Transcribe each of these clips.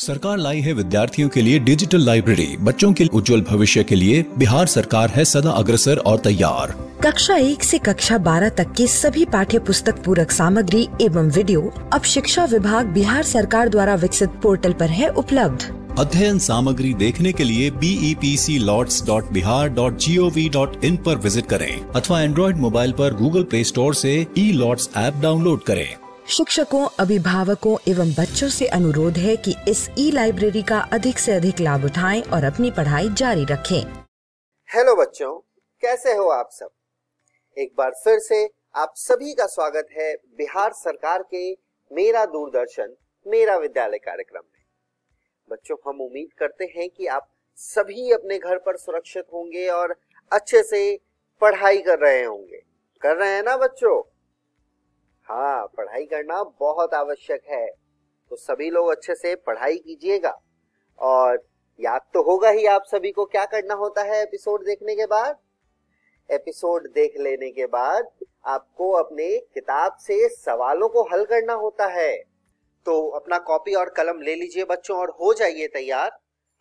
सरकार लाई है विद्यार्थियों के लिए डिजिटल लाइब्रेरी। बच्चों के उज्जवल भविष्य के लिए बिहार सरकार है सदा अग्रसर और तैयार। कक्षा 1 से कक्षा 12 तक की सभी पाठ्य पुस्तक पूरक सामग्री एवं वीडियो अब शिक्षा विभाग बिहार सरकार द्वारा विकसित पोर्टल पर है उपलब्ध। अध्ययन सामग्री देखने के लिए BEPCLOTS.bihar.gov.in पर विजिट करें अथवा एंड्रॉइड मोबाइल पर गूगल प्ले स्टोर से E-LOTS ऐप डाउनलोड करें। शिक्षकों, अभिभावकों एवं बच्चों से अनुरोध है कि इस ई-लाइब्रेरी का अधिक से अधिक लाभ उठाएं और अपनी पढ़ाई जारी रखें। हेलो बच्चों, कैसे हो आप सब? एक बार फिर से आप सभी का स्वागत है बिहार सरकार के मेरा दूरदर्शन मेरा विद्यालय कार्यक्रम में। बच्चों, हम उम्मीद करते हैं कि आप सभी अपने घर पर सुरक्षित होंगे और अच्छे से पढ़ाई कर रहे होंगे। कर रहे हैं ना बच्चों? हाँ, पढ़ाई करना बहुत आवश्यक है, तो सभी लोग अच्छे से पढ़ाई कीजिएगा। और याद तो होगा ही आप सभी को क्या करना होता है एपिसोड देखने के बाद। एपिसोड देख लेने के बाद आपको अपने किताब से सवालों को हल करना होता है। तो अपना कॉपी और कलम ले लीजिए बच्चों और हो जाइए तैयार।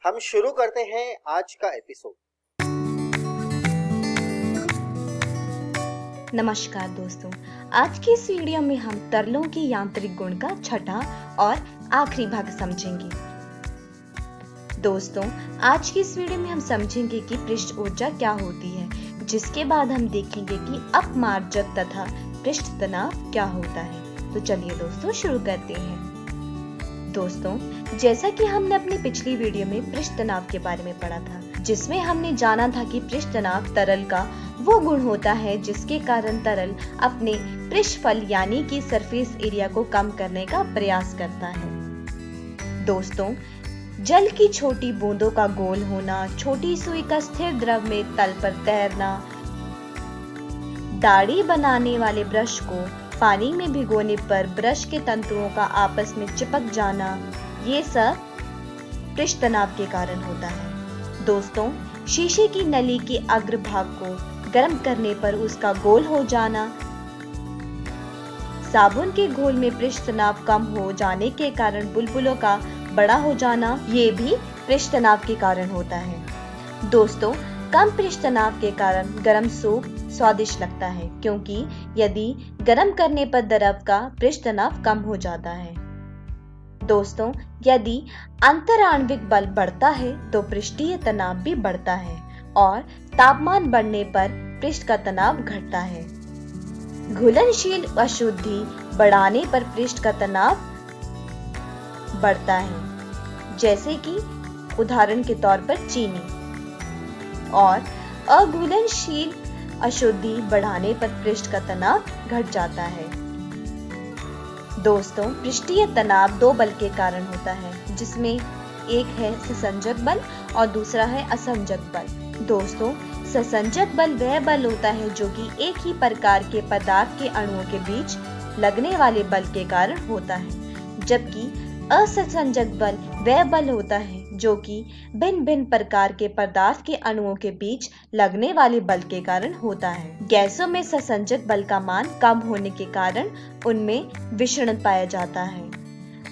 हम शुरू करते हैं आज का एपिसोड। नमस्कार दोस्तों, आज की इस वीडियो में हम तरलों के यांत्रिक गुण का छठा और आखिरी भाग समझेंगे। दोस्तों, आज की इस वीडियो में हम समझेंगे कि पृष्ठ ऊर्जा क्या होती है, जिसके बाद हम देखेंगे कि अपमार्जक तथा पृष्ठ तनाव क्या होता है। तो चलिए दोस्तों शुरू करते हैं। दोस्तों, जैसा कि हमने अपनी पिछली वीडियो में पृष्ठ तनाव के बारे में पढ़ा था, जिसमें हमने जाना था कि पृष्ठ तनाव तरल का वो गुण होता है जिसके कारण तरल अपने पृष्ठफल यानी कि सरफेस एरिया को कम करने का प्रयास करता है। दोस्तों, जल की छोटी बूंदों का गोल होना, छोटी सुई का स्थिर द्रव में तल पर तैरना, दाढ़ी बनाने वाले ब्रश को पानी में भिगोने पर ब्रश के तंतुओं का आपस में चिपक जाना, ये सब पृष्ठ तनाव के कारण होता है। दोस्तों, शीशे की नली के अग्रभाग को गर्म करने पर उसका गोल हो जाना, साबुन के घोल में पृष्ठ तनाव कम हो जाने के कारण बुलबुलों का बड़ा हो जाना, ये भी पृष्ठ तनाव के कारण होता है। दोस्तों, कम पृष्ठ तनाव के कारण गर्म सूप स्वादिष्ट लगता है, क्योंकि यदि गर्म करने पर द्रव का पृष्ठ तनाव कम हो जाता है। दोस्तों, यदि अंतराण्विक बल बढ़ता है तो पृष्ठीय तनाव भी बढ़ता है और तापमान बढ़ने पर पृष्ठ का तनाव घटता है। घुलनशील अशुद्धि बढ़ाने पर पृष्ठ का तनाव बढ़ता है, जैसे कि उदाहरण के तौर पर चीनी। और अघुलनशील अशुद्धि बढ़ाने पर पृष्ठ का तनाव घट जाता है। दोस्तों, पृष्ठीय तनाव दो बल के कारण होता है, जिसमें एक है ससंजक बल और दूसरा है असंजक बल। दोस्तों, ससंजक बल वह बल होता है जो कि एक ही प्रकार के पदार्थ के अणुओं के बीच लगने वाले बल के कारण होता है, जबकि असंजक बल वह बल होता है जो कि भिन्न भिन्न प्रकार के पदार्थ के अणुओं के बीच लगने वाले बल के कारण होता है। गैसों में ससंजक बल का मान कम होने के कारण उनमें विषण पाया जाता है।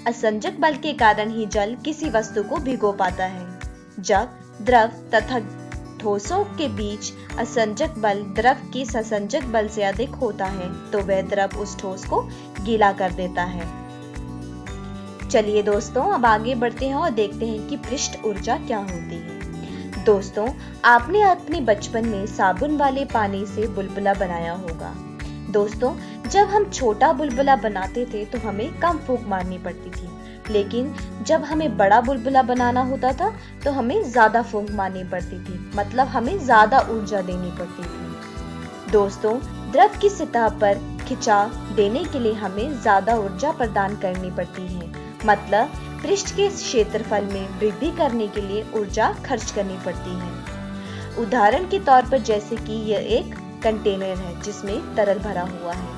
असंजक बल के कारण ही जल किसी वस्तु को भिगो पाता है। जब द्रव तथा ठोसों के बीच असंजक बल द्रव के ससंजक बल से अधिक होता है तो वह द्रव उस ठोस को गीला कर देता है। चलिए दोस्तों, अब आगे बढ़ते हैं और देखते हैं कि पृष्ठ ऊर्जा क्या होती है। दोस्तों, आपने अपने बचपन में साबुन वाले पानी से बुलबुला बनाया होगा। दोस्तों, जब हम छोटा बुलबुला बनाते थे तो हमें कम फूंक मारनी पड़ती थी, लेकिन जब हमें बड़ा बुलबुला बनाना होता था तो हमें ज्यादा फूंक मारनी पड़ती थी, मतलब हमें ज्यादा ऊर्जा देनी पड़ती थी। दोस्तों, द्रव की सतह पर खिंचाव देने के लिए हमें ज्यादा ऊर्जा प्रदान करनी पड़ती है, मतलब पृष्ठ के क्षेत्रफल में वृद्धि करने के लिए ऊर्जा खर्च करनी पड़ती है। उदाहरण के तौर पर जैसे कि यह एक कंटेनर है जिसमें तरल भरा हुआ है,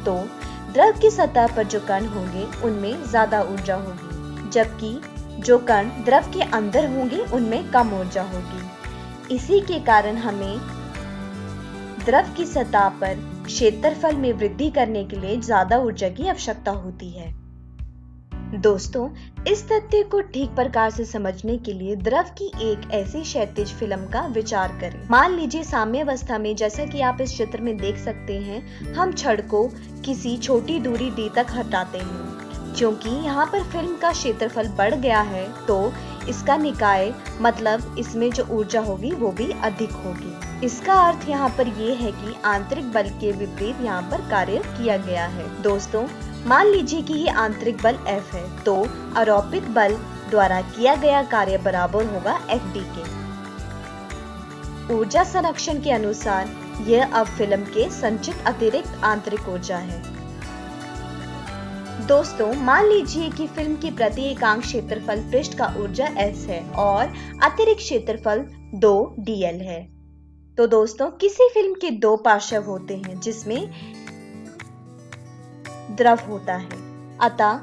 तो द्रव की सतह पर जो कण होंगे उनमें ज्यादा ऊर्जा होगी, जबकि जो कण द्रव के अंदर होंगे उनमें कम ऊर्जा होगी। इसी के कारण हमें द्रव की सतह पर क्षेत्रफल में वृद्धि करने के लिए ज्यादा ऊर्जा की आवश्यकता होती है। दोस्तों, इस तथ्य को ठीक प्रकार से समझने के लिए द्रव की एक ऐसी क्षैतिज फिल्म का विचार करें। मान लीजिए साम्यावस्था में, जैसा कि आप इस चित्र में देख सकते हैं, हम छड़ को किसी छोटी दूरी d तक हटाते हैं। क्योंकि यहाँ पर फिल्म का क्षेत्रफल बढ़ गया है तो इसका निकाय मतलब इसमें जो ऊर्जा होगी वो भी अधिक होगी। इसका अर्थ यहाँ पर ये है कि आंतरिक बल के विपरीत यहाँ पर कार्य किया गया है। दोस्तों, मान लीजिए कि ये आंतरिक बल F है तो आरोपित बल द्वारा किया गया कार्य बराबर होगा Fd के। ऊर्जा संरक्षण के अनुसार यह अब फिल्म के संचित अतिरिक्त आंतरिक ऊर्जा है। दोस्तों, मान लीजिए कि फिल्म की प्रति एकांक क्षेत्रफल पृष्ठ का ऊर्जा S है और अतिरिक्त क्षेत्रफल 2dl है। तो दोस्तों, किसी फिल्म के दो पार्श्व होते हैं जिसमें द्रव होता है, अतः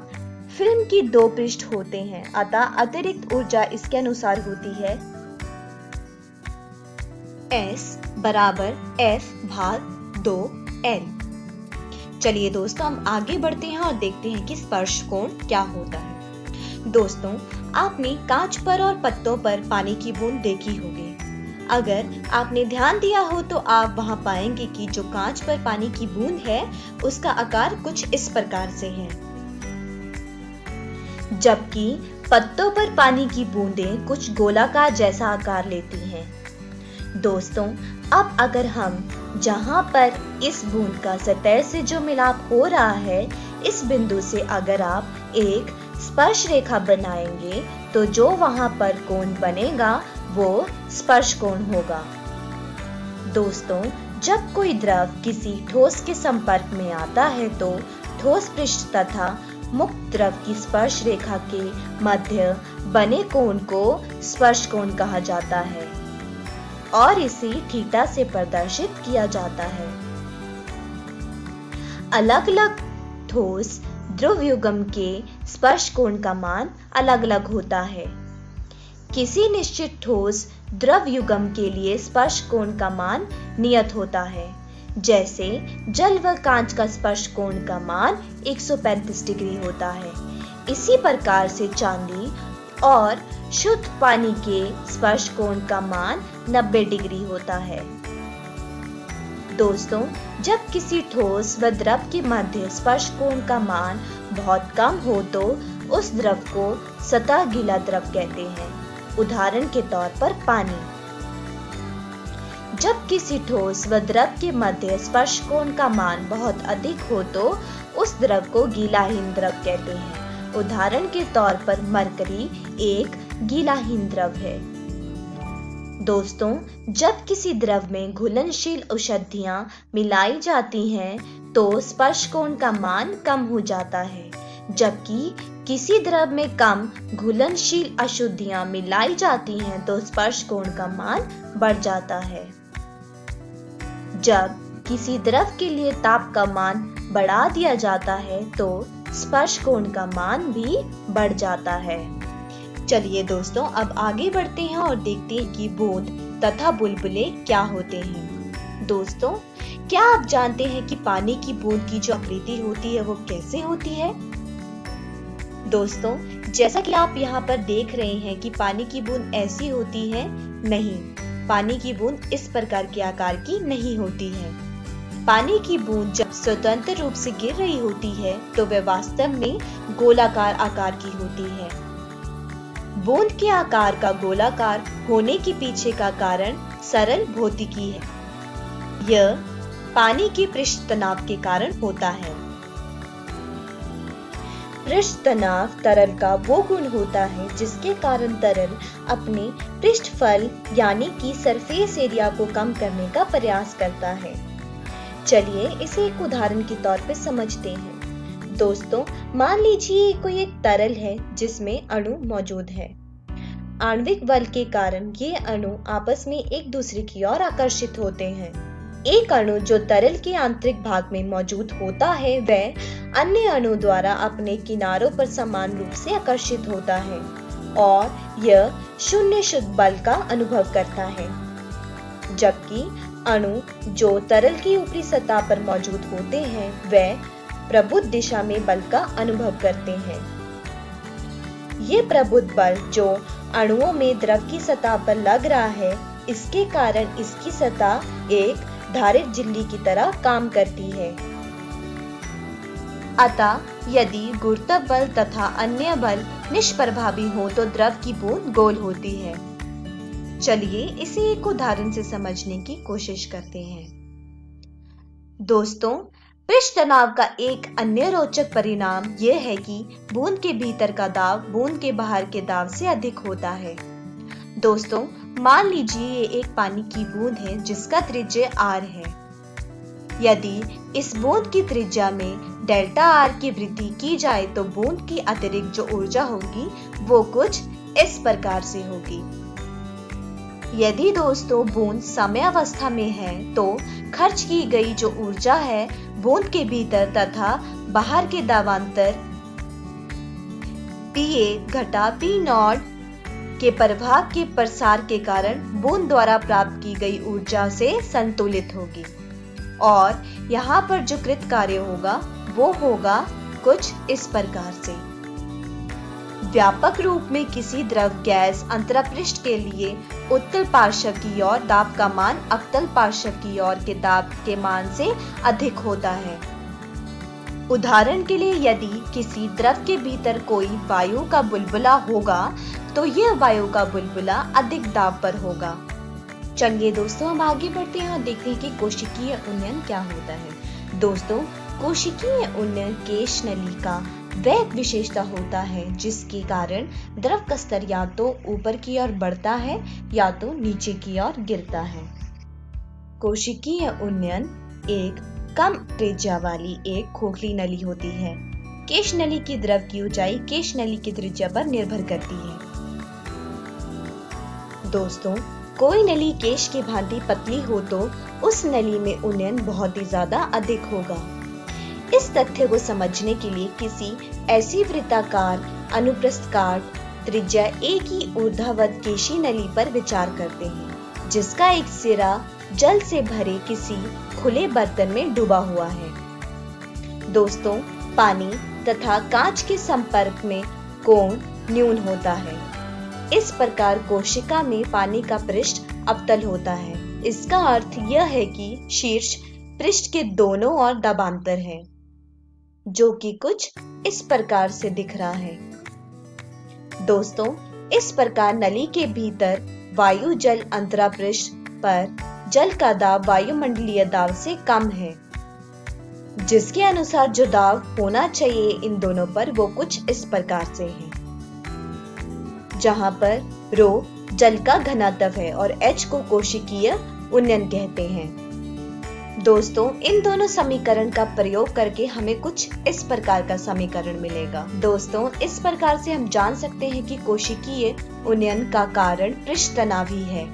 फिल्म की दो पृष्ठ होते हैं, अतः अतिरिक्त ऊर्जा इसके अनुसार होती है S बराबर F भाग 2L। चलिए दोस्तों, हम आगे बढ़ते हैं और देखते हैं कि स्पर्श कोण क्या होता है। दोस्तों, आपने कांच पर और पत्तों पर पानी की बूंद देखी होगी। अगर आपने ध्यान दिया हो तो आप वहां पाएंगे कि जो कांच पर पानी की बूंद है उसका आकार कुछ इस प्रकार से है, जबकि पत्तों पर पानी की बूंदें कुछ गोलाकार जैसा आकार लेती हैं। दोस्तों, अब अगर हम जहां पर इस बूंद का सतह से जो मिलाप हो रहा है, इस बिंदु से अगर आप एक स्पर्श रेखा बनाएंगे तो जो वहां पर कोण बनेगा वो स्पर्श कोण होगा। दोस्तों, जब कोई द्रव किसी ठोस के संपर्क में आता है तो ठोस पृष्ठ तथा मुक्त द्रव की स्पर्श रेखा के मध्य बने कोण को स्पर्श कोण कहा जाता है और इसे थीटा से प्रदर्शित किया जाता है। अलग अलग ठोस ध्रुव युग्म के स्पर्श कोण का मान अलग अलग होता है। किसी निश्चित ठोस द्रव युग्म के लिए स्पर्श कोण का मान नियत होता है, जैसे जल व कांच का स्पर्श कोण का मान 135 डिग्री होता है। इसी प्रकार से चांदी और शुद्ध पानी के स्पर्श कोण का मान 90 डिग्री होता है। दोस्तों, जब किसी ठोस व द्रव के मध्य स्पर्श कोण का मान बहुत कम हो तो उस द्रव को सतह गीला द्रव कहते हैं। उदाहरण के तौर पर पानी। जब किसी ठोस व द्रव के मध्य स्पर्श कोण का मान बहुत अधिक हो तो उस द्रव को गीलाहीन द्रव कहते हैं। उदाहरण के तौर पर मरकरी एक गीलाहीन द्रव है। दोस्तों, जब किसी द्रव में घुलनशील औषधियां मिलाई जाती हैं तो स्पर्श कोण का मान कम हो जाता है, जबकि किसी द्रव में कम घुलनशील अशुद्धियां मिलाई जाती हैं तो स्पर्श कोण का मान बढ़ जाता है। जब किसी द्रव के लिए ताप का मान बढ़ा दिया जाता है तो स्पर्श कोण का मान भी बढ़ जाता है। चलिए दोस्तों, अब आगे बढ़ते हैं और देखते हैं कि बूंद तथा बुलबुले क्या होते हैं। दोस्तों, क्या आप जानते हैं कि पानी की बूंद की जो आकृति होती है वो कैसे होती है? दोस्तों, जैसा कि आप यहाँ पर देख रहे हैं कि पानी की बूंद ऐसी होती है, नहीं, पानी की बूंद इस प्रकार के आकार की नहीं होती है। पानी की बूंद जब स्वतंत्र रूप से गिर रही होती है तो वह वास्तव में गोलाकार आकार की होती है। बूंद के आकार का गोलाकार होने के पीछे का कारण सरल भौतिकी है। यह पानी के पृष्ठ तनाव के कारण होता है। पृष्ठ तनाव तरल का वो गुण होता है जिसके कारण तरल अपने पृष्ठफल यानी कि सरफेस एरिया को कम करने का प्रयास करता है। चलिए इसे एक उदाहरण के तौर पे समझते हैं। दोस्तों, मान लीजिए कोई एक तरल है जिसमें अणु मौजूद है। आणविक बल के कारण ये अणु आपस में एक दूसरे की ओर आकर्षित होते हैं। एक अणु जो तरल के आंतरिक भाग में मौजूद होता है वह अन्य अणु द्वारा अपने किनारों पर समान रूप से आकर्षित होता है और यह शून्य शुद्ध बल का अनुभव करता है, जबकि अणु जो तरल की ऊपरी सतह पर मौजूद होते हैं वह प्रबुद्ध दिशा में बल का अनुभव करते हैं। ये प्रबुद्ध बल जो अणुओं में द्रव की सतह पर लग रहा है, इसके कारण इसकी सतह एक धारित झिल्ली की तरह काम करती है। अतः यदि गुरुत्व बल तथा अन्य बल निष्प्रभावी हो तो द्रव की बूंद गोल होती है। चलिए इसे एक उदाहरण से समझने की कोशिश करते हैं। दोस्तों, पृष्ठ तनाव का एक अन्य रोचक परिणाम यह है कि बूंद के भीतर का दाब बूंद के बाहर के दाब से अधिक होता है। दोस्तों, मान लीजिए ये एक पानी की बूंद है जिसका त्रिज्या r है। यदि इस बूंद की त्रिज्या में डेल्टा r की वृद्धि की जाए तो बूंद की अतिरिक्त जो ऊर्जा होगी वो कुछ इस प्रकार से होगी। यदि दोस्तों बूंद समयावस्था में है तो खर्च की गई जो ऊर्जा है बूंद के भीतर तथा बाहर के दाबांतर P1 घटा P0 के प्रभाव के प्रसार के कारण बूंद द्वारा प्राप्त की गई ऊर्जा से संतुलित होगी और यहाँ पर जो कृत कार्य होगा वो होगा कुछ इस प्रकार से। व्यापक रूप में किसी द्रव गैस अंतरापृष्ठ के लिए उत्तल पार्श्व की ओर दाब का मान अवतल पार्श्व की ओर के दाब के मान से अधिक होता है। उदाहरण के लिए यदि किसी द्रव के भीतर कोई वायु का बुलबुला होगा तो यह वायु का बुलबुला अधिक दाब पर होगा। चलिए दोस्तों, हम आगे बढ़ते हैं और देखते हैं कि कोशिकीय उन्नयन क्या होता है। दोस्तों, कोशिकीय उन्नयन केश नली का वह एक विशेषता होता है जिसके कारण द्रव का स्तर या तो ऊपर की ओर बढ़ता है या तो नीचे की ओर गिरता है। कोशिकीय उन्नयन एक कम त्रिज्या वाली एक खोखली नली होती है। केश नली की द्रव की ऊंचाई केश नली की त्रिज्या पर निर्भर करती है। दोस्तों, कोई नली केश की भांति पतली हो तो उस नली में उन्नयन बहुत ही ज्यादा अधिक होगा। इस तथ्य को समझने के लिए किसी ऐसी वृत्ताकार अनुप्रस्थकार त्रिज्या a की ऊर्ध्वाधर केशी नली पर विचार करते हैं जिसका एक सिरा जल से भरे किसी खुले बर्तन में डूबा हुआ है। दोस्तों, पानी तथा कांच के संपर्क में कोण न्यून होता है। इस प्रकार कोशिका में पानी का पृष्ठ अवतल होता है। इसका अर्थ यह है कि शीर्ष पृष्ठ के दोनों ओर दाबांतर है जो कि कुछ इस प्रकार से दिख रहा है। दोस्तों, इस प्रकार नली के भीतर वायु जल अंतरापृष्ठ पर जल का दाब वायुमंडलीय दाब से कम है, जिसके अनुसार जो दाब होना चाहिए इन दोनों पर वो कुछ इस प्रकार से है, जहां पर रो जल का घनत्व है और H को कोशिकीय उन्नयन कहते हैं। दोस्तों, इन दोनों समीकरण का प्रयोग करके हमें कुछ इस प्रकार का समीकरण मिलेगा। दोस्तों, इस प्रकार से हम जान सकते हैं कि कोशिकीय उन्नयन का कारण पृष्ठ तनाव ही है।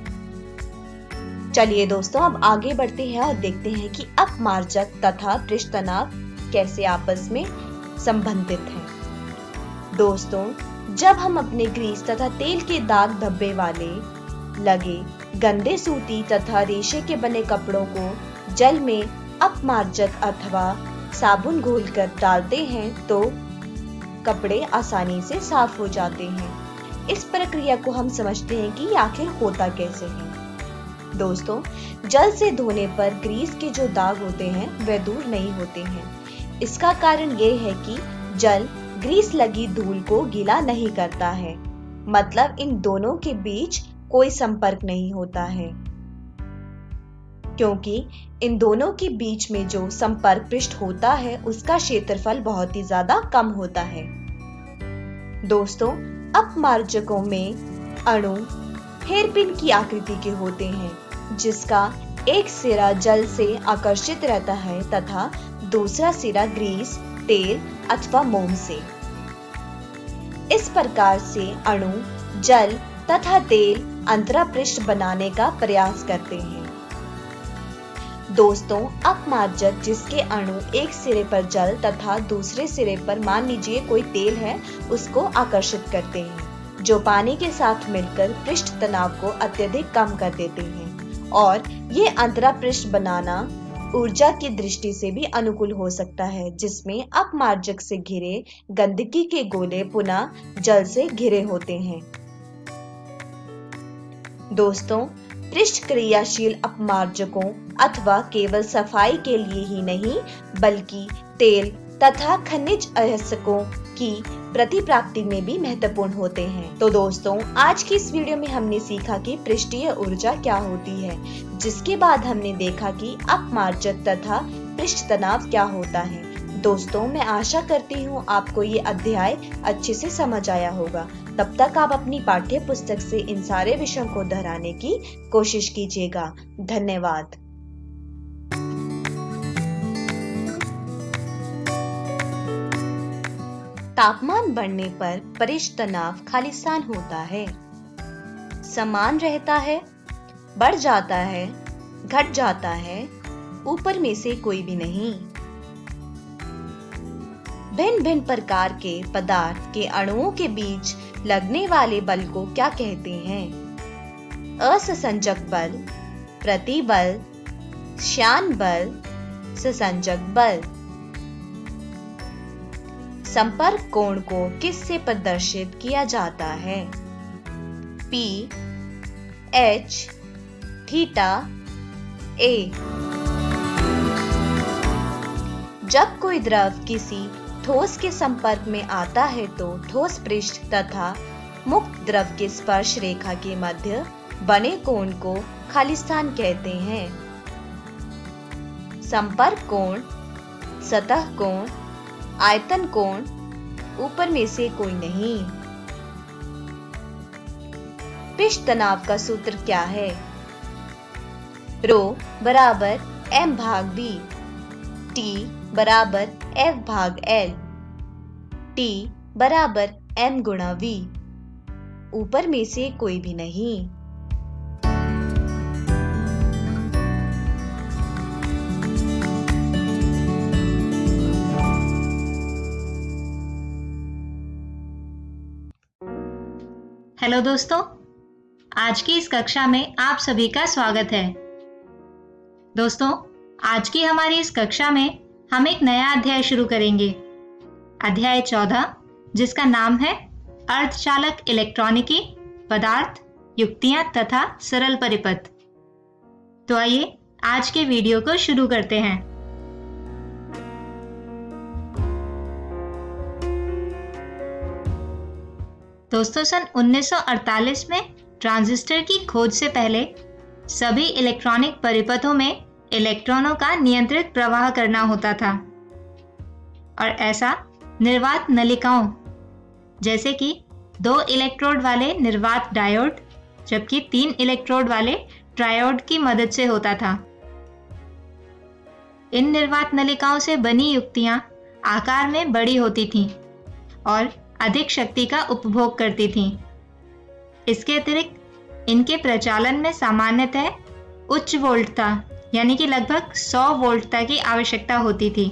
चलिए दोस्तों, अब आगे बढ़ते हैं और देखते हैं कि अपमार्जक तथा पृष्ठ तनाव कैसे आपस में संबंधित हैं। दोस्तों, जब हम अपने ग्रीस तथा तेल के दाग धब्बे वाले लगे गंदे सूती तथा रेशे के बने कपड़ों को जल में अपमार्जक अथवा साबुन घोलकर डालते हैं तो कपड़े आसानी से साफ हो जाते हैं। इस प्रक्रिया को हम समझते हैं कि आखिर होता कैसे है। दोस्तों, जल से धोने पर ग्रीस के जो दाग होते हैं वह दूर नहीं होते हैं। इसका कारण ये है कि जल ग्रीस लगी धूल को गीला नहीं करता है, मतलब इन दोनों के बीच कोई संपर्क नहीं होता है, क्योंकि इन दोनों के बीच में जो संपर्क पृष्ठ होता है उसका क्षेत्रफल बहुत ही ज्यादा कम होता है। दोस्तों, अपमार्जकों में अणु हेरपिन की आकृति के होते हैं, जिसका एक सिरा जल से आकर्षित रहता है तथा दूसरा सिरा ग्रीस, तेल अथवा मोम से। इस प्रकार से अणु जल तथा तेल अंतरापृष्ठ बनाने का प्रयास करते हैं। दोस्तों, अपमार्जक जिसके अणु एक सिरे पर जल तथा दूसरे सिरे पर मान लीजिए कोई तेल है उसको आकर्षित करते हैं, जो पानी के साथ मिलकर पृष्ठ तनाव को अत्यधिक कम कर देते हैं और ये अंतरापृष्ठ बनाना ऊर्जा की दृष्टि से भी अनुकूल हो सकता है, जिसमें अपमार्जक से घिरे गंदगी के गोले पुनः जल से घिरे होते हैं। दोस्तों, पृष्ठ क्रियाशील अपमार्जकों अथवा केवल सफाई के लिए ही नहीं बल्कि तेल तथा खनिज अयस्कों की प्रतिप्राप्ति में भी महत्वपूर्ण होते हैं। तो दोस्तों, आज की इस वीडियो में हमने सीखा कि पृष्ठीय ऊर्जा क्या होती है, जिसके बाद हमने देखा कि अपमार्जक तथा पृष्ठ तनाव क्या होता है। दोस्तों, मैं आशा करती हूँ आपको ये अध्याय अच्छे से समझ आया होगा। तब तक आप अपनी पाठ्य पुस्तक से इन सारे विषयों को दोहराने की कोशिश कीजिएगा। धन्यवाद। तापमान बढ़ने पर पृष्ठ तनाव खालिस्तान होता है, समान रहता है, बढ़ जाता है, घट जाता है, ऊपर में से कोई भी नहीं। भिन्न भिन्न प्रकार के पदार्थ के अणुओं के बीच लगने वाले बल को क्या कहते हैं? असंसंजक बल, प्रतिबल, श्यान बल, संसंजक बल। संपर्क कोण को किससे प्रदर्शित किया जाता है? P, H, theta, A। जब कोई द्रव किसी ठोस के संपर्क में आता है तो ठोस पृष्ठ तथा मुक्त द्रव के स्पर्श रेखा के मध्य बने कोण को खालिस्तान कहते हैं। संपर्क कोण, सतह कोण, आयतन कोण, ऊपर में से कोई नहीं। पृष्ठ तनाव का सूत्र क्या है? रो बराबर m भाग b, T बराबर F भाग L, T बराबर M गुणा V, ऊपर में से कोई भी नहीं। हेलो दोस्तों, आज की इस कक्षा में आप सभी का स्वागत है। दोस्तों, आज की हमारी इस कक्षा में हम एक नया अध्याय शुरू करेंगे, अध्याय 14, जिसका नाम है अर्धचालक इलेक्ट्रॉनिकी, पदार्थ, युक्तियां तथा सरल परिपथ। तो आइए आज के वीडियो को शुरू करते हैं। दोस्तों, सन 1948 में ट्रांजिस्टर की खोज से पहले सभी इलेक्ट्रॉनिक परिपथों में इलेक्ट्रॉनों का नियंत्रित प्रवाह करना होता था, और ऐसा निर्वात नलिकाओं जैसे कि 2 इलेक्ट्रोड वाले निर्वात डायोड जबकि 3 इलेक्ट्रोड वाले ट्रायोड की मदद से होता था। इन निर्वात नलिकाओं से बनी युक्तियां आकार में बड़ी होती थीं और अधिक शक्ति का उपभोग करती थीं। इसके अतिरिक्त इनके प्रचालन में सामान्यतः उच्च वोल्टता यानी कि लगभग 100 वोल्ट तक की आवश्यकता होती थी।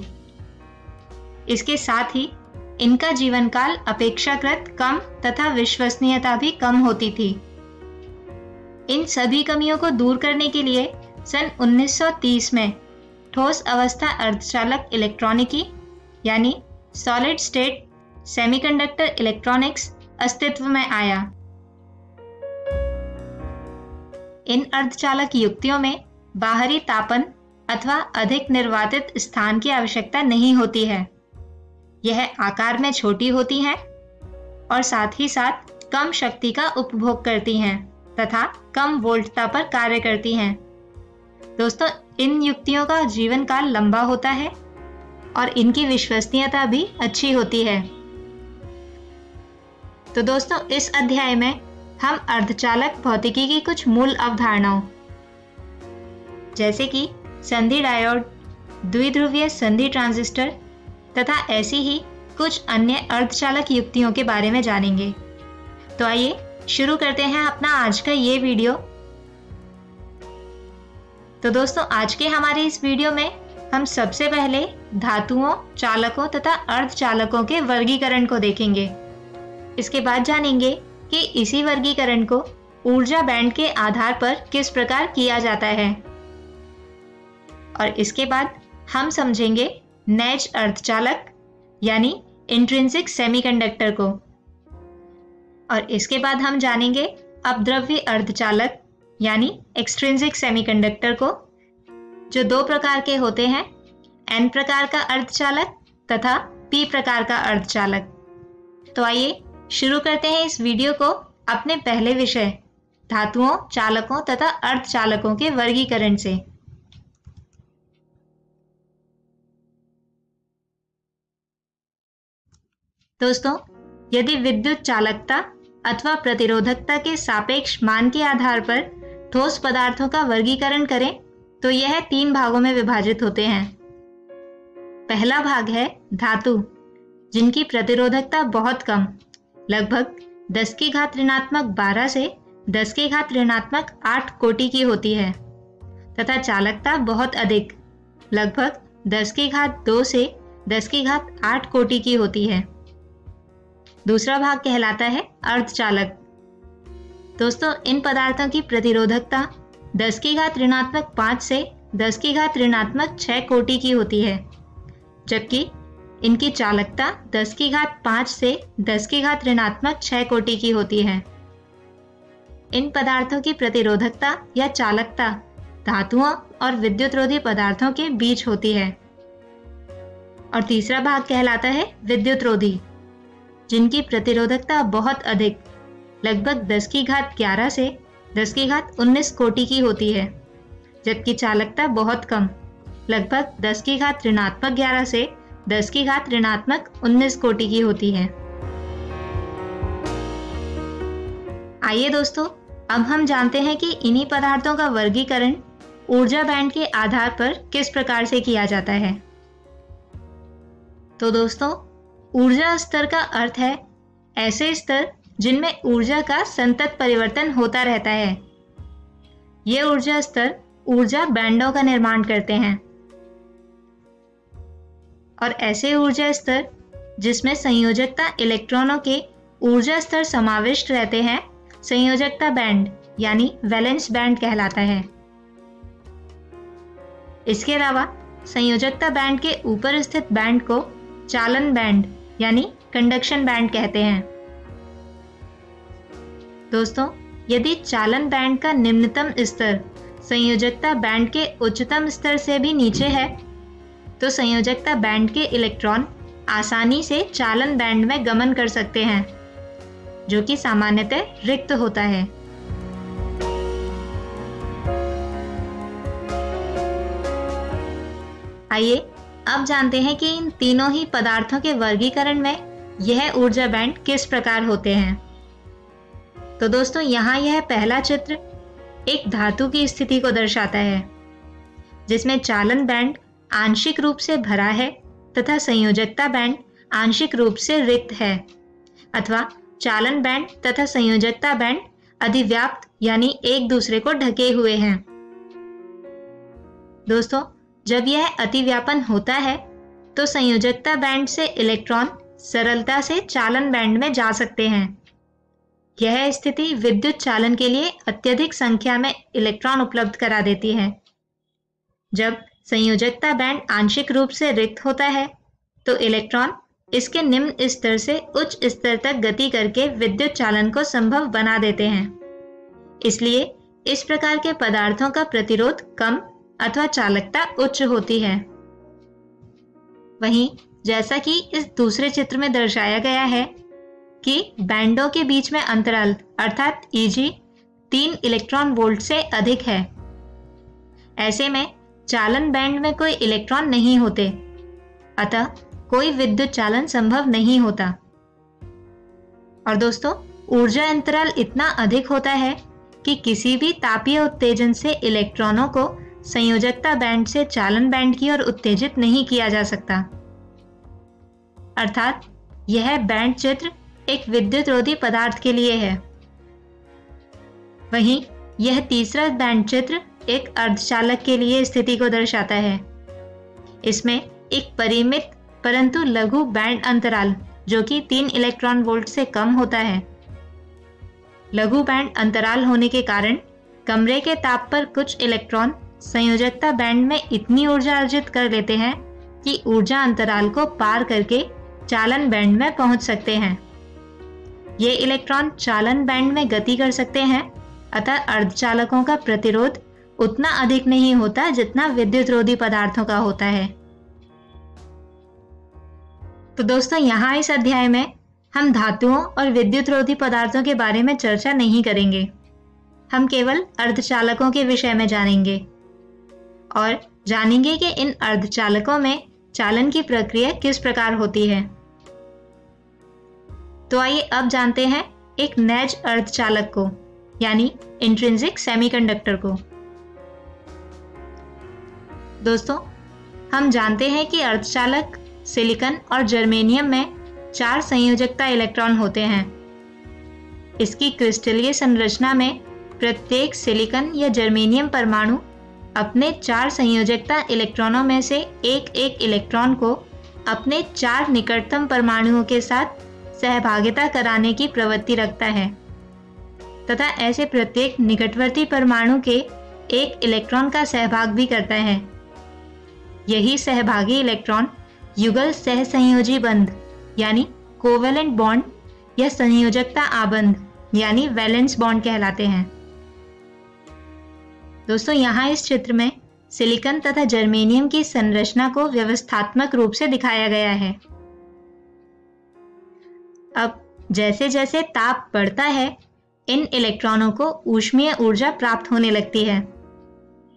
इसके साथ ही इनका जीवन काल अपेक्षाकृत कम तथा विश्वसनीयता भी कम होती थी। इन सभी कमियों को दूर करने के लिए सन 1930 में ठोस अवस्था अर्धचालक इलेक्ट्रॉनिकी यानी सॉलिड स्टेट सेमीकंडक्टर इलेक्ट्रॉनिक्स अस्तित्व में आया। इन अर्धचालक युक्तियों में बाहरी तापन अथवा अधिक निर्वातित स्थान की आवश्यकता नहीं होती है। यह आकार में छोटी होती हैं और साथ ही साथ कम शक्ति का उपभोग करती हैं तथा कम वोल्टता पर कार्य करती हैं। दोस्तों, इन युक्तियों का जीवन काल लंबा होता है और इनकी विश्वसनीयता भी अच्छी होती है। तो दोस्तों, इस अध्याय में हम अर्धचालक भौतिकी की कुछ मूल अवधारणाओं जैसे कि संधि डायोड, द्विध्रुवीय संधि ट्रांजिस्टर तथा ऐसी ही कुछ अन्य अर्धचालक युक्तियों के बारे में जानेंगे। तो आइए शुरू करते हैं अपना आज का ये वीडियो। तो दोस्तों, आज के हमारे इस वीडियो में हम सबसे पहले धातुओं, चालकों तथा अर्धचालकों के वर्गीकरण को देखेंगे। इसके बाद जानेंगे कि इसी वर्गीकरण को ऊर्जा बैंड के आधार पर किस प्रकार किया जाता है। और इसके बाद हम समझेंगे नैज अर्धचालक यानी इंट्रिंसिक सेमीकंडक्टर को, और इसके बाद हम जानेंगे अपद्रव्य अर्धचालक यानी एक्सट्रिंसिक सेमीकंडक्टर को, जो दो प्रकार के होते हैं, N प्रकार का अर्धचालक तथा P प्रकार का अर्धचालक। तो आइए शुरू करते हैं इस वीडियो को अपने पहले विषय धातुओं, चालकों तथा अर्धचालकों के वर्गीकरण से। दोस्तों, यदि विद्युत चालकता अथवा प्रतिरोधकता के सापेक्ष मान के आधार पर ठोस पदार्थों का वर्गीकरण करें तो यह 3 भागों में विभाजित होते हैं। पहला भाग है धातु, जिनकी प्रतिरोधकता बहुत कम, लगभग 10 की घात ऋणात्मक 12 से 10 की घात ऋणात्मक 8 कोटि की होती है, तथा चालकता बहुत अधिक, लगभग 10 की घात 2 से 10 की घात 8 कोटि की होती है। दूसरा भाग कहलाता है अर्धचालक। दोस्तों, इन पदार्थों की प्रतिरोधकता 10 की घात ऋणात्मक 5 से 10 की घात ऋणात्मक 6 कोटि की होती है, जबकि इनकी चालकता 10 की घात 5 से 10 की घात ऋणात्मक 6 कोटि की होती है। इन पदार्थों की प्रतिरोधकता या चालकता धातुओं और विद्युतरोधी पदार्थों के बीच होती है। और तीसरा भाग कहलाता है विद्युतरोधी, जिनकी प्रतिरोधकता बहुत अधिक, लगभग 10 की घात 11 से 10 की घात 19 कोटि की होती है, जबकि चालकता बहुत कम, लगभग 10 की घात ऋणात्मक 11 से 10 की घात ऋणात्मक 19 कोटि की होती है। आइए दोस्तों, अब हम जानते हैं कि इन्हीं पदार्थों का वर्गीकरण ऊर्जा बैंड के आधार पर किस प्रकार से किया जाता है। तो दोस्तों, ऊर्जा स्तर का अर्थ है ऐसे स्तर जिनमें ऊर्जा का संतत परिवर्तन होता रहता है। ये ऊर्जा स्तर ऊर्जा बैंडों का निर्माण करते हैं। और ऐसे ऊर्जा स्तर जिसमें संयोजकता इलेक्ट्रॉनों के ऊर्जा स्तर समाविष्ट रहते हैं संयोजकता बैंड यानी वैलेंस बैंड कहलाता है। इसके अलावा संयोजकता बैंड के ऊपर स्थित बैंड को चालन बैंड यानी कंडक्शन बैंड कहते हैं। दोस्तों, यदि चालन बैंड का निम्नतम स्तर संयोजकता बैंड के उच्चतम स्तर से भी नीचे है तो संयोजकता बैंड के इलेक्ट्रॉन आसानी से चालन बैंड में गमन कर सकते हैं, जो कि सामान्यतः रिक्त होता है। आइए अब जानते हैं कि इन तीनों ही पदार्थों के वर्गीकरण में यह ऊर्जा बैंड किस प्रकार होते हैं। तो दोस्तों, यहाँ यह पहला चित्र एक धातु की स्थिति को दर्शाता है, जिसमें चालन बैंड आंशिक रूप से भरा है तथा संयोजकता बैंड आंशिक रूप से रिक्त है, अथवा चालन बैंड तथा संयोजकता बैंड अधिव्याप्त यानी एक दूसरे को ढके हुए हैं। दोस्तों, जब यह अतिव्यापन होता है तो संयोजकता बैंड से इलेक्ट्रॉन सरलता से चालन बैंड में जा सकते हैं। यह स्थिति विद्युत चालन के लिए अत्यधिक संख्या में इलेक्ट्रॉन उपलब्ध करा देती है। जब संयोजकता बैंड आंशिक रूप से रिक्त होता है तो इलेक्ट्रॉन इसके निम्न स्तर से उच्च स्तर तक गति करके विद्युत चालन को संभव बना देते हैं। इसलिए इस प्रकार के पदार्थों का प्रतिरोध कम अथवा चालकता उच्च होती है। वहीं जैसा कि इस दूसरे चित्र में दर्शाया गया है कि बैंडों के बीच में अंतराल अर्थात Eg 3 इलेक्ट्रॉन वोल्ट से अधिक है। ऐसे में चालन बैंड में कोई इलेक्ट्रॉन नहीं होते, अतः कोई विद्युत चालन संभव नहीं होता। और दोस्तों, ऊर्जा अंतराल इतना अधिक होता है कि किसी भी तापीय उत्तेजन से इलेक्ट्रॉनों को संयोजकता बैंड से चालन बैंड की ओर उत्तेजित नहीं किया जा सकता। अर्थात यह बैंड चित्र एक विद्युतरोधी पदार्थ के लिए है। वहीं यह तीसरा बैंड चित्र एक अर्धचालक के लिए स्थिति को दर्शाता है। इसमें एक परिमित परंतु लघु बैंड अंतराल जो कि 3 इलेक्ट्रॉन वोल्ट से कम होता है। लघु बैंड अंतराल होने के कारण कमरे के ताप पर कुछ इलेक्ट्रॉन संयोजकता बैंड में इतनी ऊर्जा अर्जित कर लेते हैं कि ऊर्जा अंतराल को पार करके चालन बैंड में पहुंच सकते हैं। ये इलेक्ट्रॉन चालन बैंड में गति कर सकते हैं, अतः अर्धचालकों का प्रतिरोध उतना अधिक नहीं होता जितना विद्युतरोधी पदार्थों का होता है। तो दोस्तों, यहाँ इस अध्याय में हम धातुओं और विद्युतरोधी पदार्थों के बारे में चर्चा नहीं करेंगे। हम केवल अर्धचालकों के विषय में जानेंगे और जानेंगे कि इन अर्धचालकों में चालन की प्रक्रिया किस प्रकार होती है। तो आइए अब जानते हैं एक नैज अर्धचालक को, यानी इंट्रिंसिक सेमीकंडक्टर को। दोस्तों, हम जानते हैं कि अर्धचालक सिलिकॉन और जर्मेनियम में 4 संयोजकता इलेक्ट्रॉन होते हैं। इसकी क्रिस्टलीय संरचना में प्रत्येक सिलिकॉन या जर्मेनियम परमाणु अपने 4 संयोजकता इलेक्ट्रॉनों में से एक इलेक्ट्रॉन को अपने 4 निकटतम परमाणुओं के साथ सहभागिता कराने की प्रवृत्ति रखता है तथा ऐसे प्रत्येक निकटवर्ती परमाणु के एक इलेक्ट्रॉन का सहभाग भी करता है। यही सहभागी इलेक्ट्रॉन युगल सहसंयोजी बंध यानी कोवेलेंट बॉन्ड या संयोजकता आबंध यानी वैलेंस बॉन्ड कहलाते हैं। दोस्तों, यहाँ इस चित्र में सिलिकॉन तथा जर्मेनियम की संरचना को व्यवस्थात्मक रूप से दिखाया गया है। अब जैसे जैसे ताप बढ़ता है, इन इलेक्ट्रॉनों को ऊष्मीय ऊर्जा प्राप्त होने लगती है,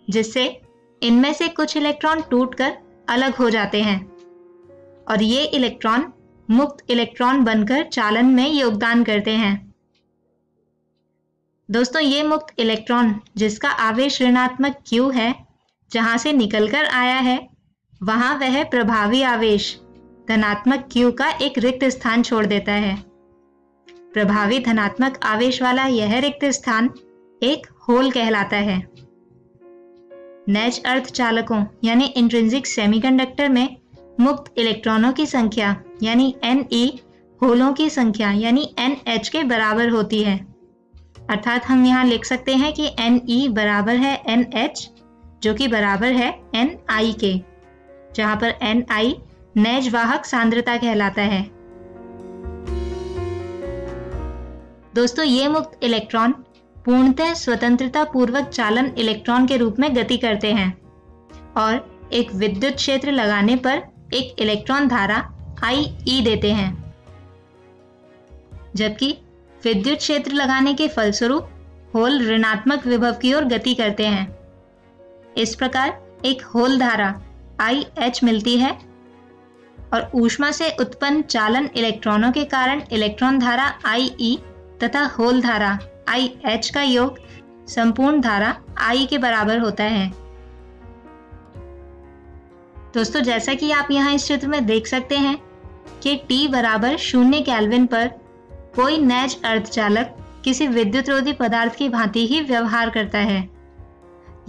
जिससे इनमें से कुछ इलेक्ट्रॉन टूटकर अलग हो जाते हैं और ये इलेक्ट्रॉन मुक्त इलेक्ट्रॉन बनकर चालन में योगदान करते हैं। दोस्तों, ये मुक्त इलेक्ट्रॉन जिसका आवेश ऋणात्मक Q है, जहां से निकलकर आया है, वहां वह प्रभावी आवेश धनात्मक Q का एक रिक्त स्थान छोड़ देता है। प्रभावी धनात्मक आवेश वाला यह रिक्त स्थान एक होल कहलाता है। नैज अर्धचालकों यानी इंट्रिंसिक सेमीकंडक्टर में मुक्त इलेक्ट्रॉनों की संख्या यानी Ne होलों की संख्या यानी NH के बराबर होती है। अर्थात हम यहाँ लिख सकते हैं कि Ne बराबर है NH, जो कि बराबर है Ni के, जहाँ पर Ni नैज वाहक सांद्रता कहलाता है। दोस्तों, ये मुक्त इलेक्ट्रॉन पूर्णतः स्वतंत्रता पूर्वक चालन इलेक्ट्रॉन के रूप में गति करते हैं और एक विद्युत क्षेत्र लगाने पर एक इलेक्ट्रॉन धारा IE देते हैं, जबकि विद्युत क्षेत्र लगाने के फलस्वरूप होल ऋणात्मक विभव की ओर गति करते हैं। इस प्रकार एक होल धारा IH मिलती है और ऊष्मा से उत्पन्न चालन इलेक्ट्रॉनों के कारण इलेक्ट्रॉन धारा IE तथा होल धारा IH का योग संपूर्ण धारा I के बराबर होता है। दोस्तों, जैसा कि आप यहाँ इस चित्र में देख सकते हैं कि T बराबर 0 केल्विन पर कोई नैज अर्धचालक किसी विद्युतरोधी पदार्थ की भांति ही व्यवहार करता है।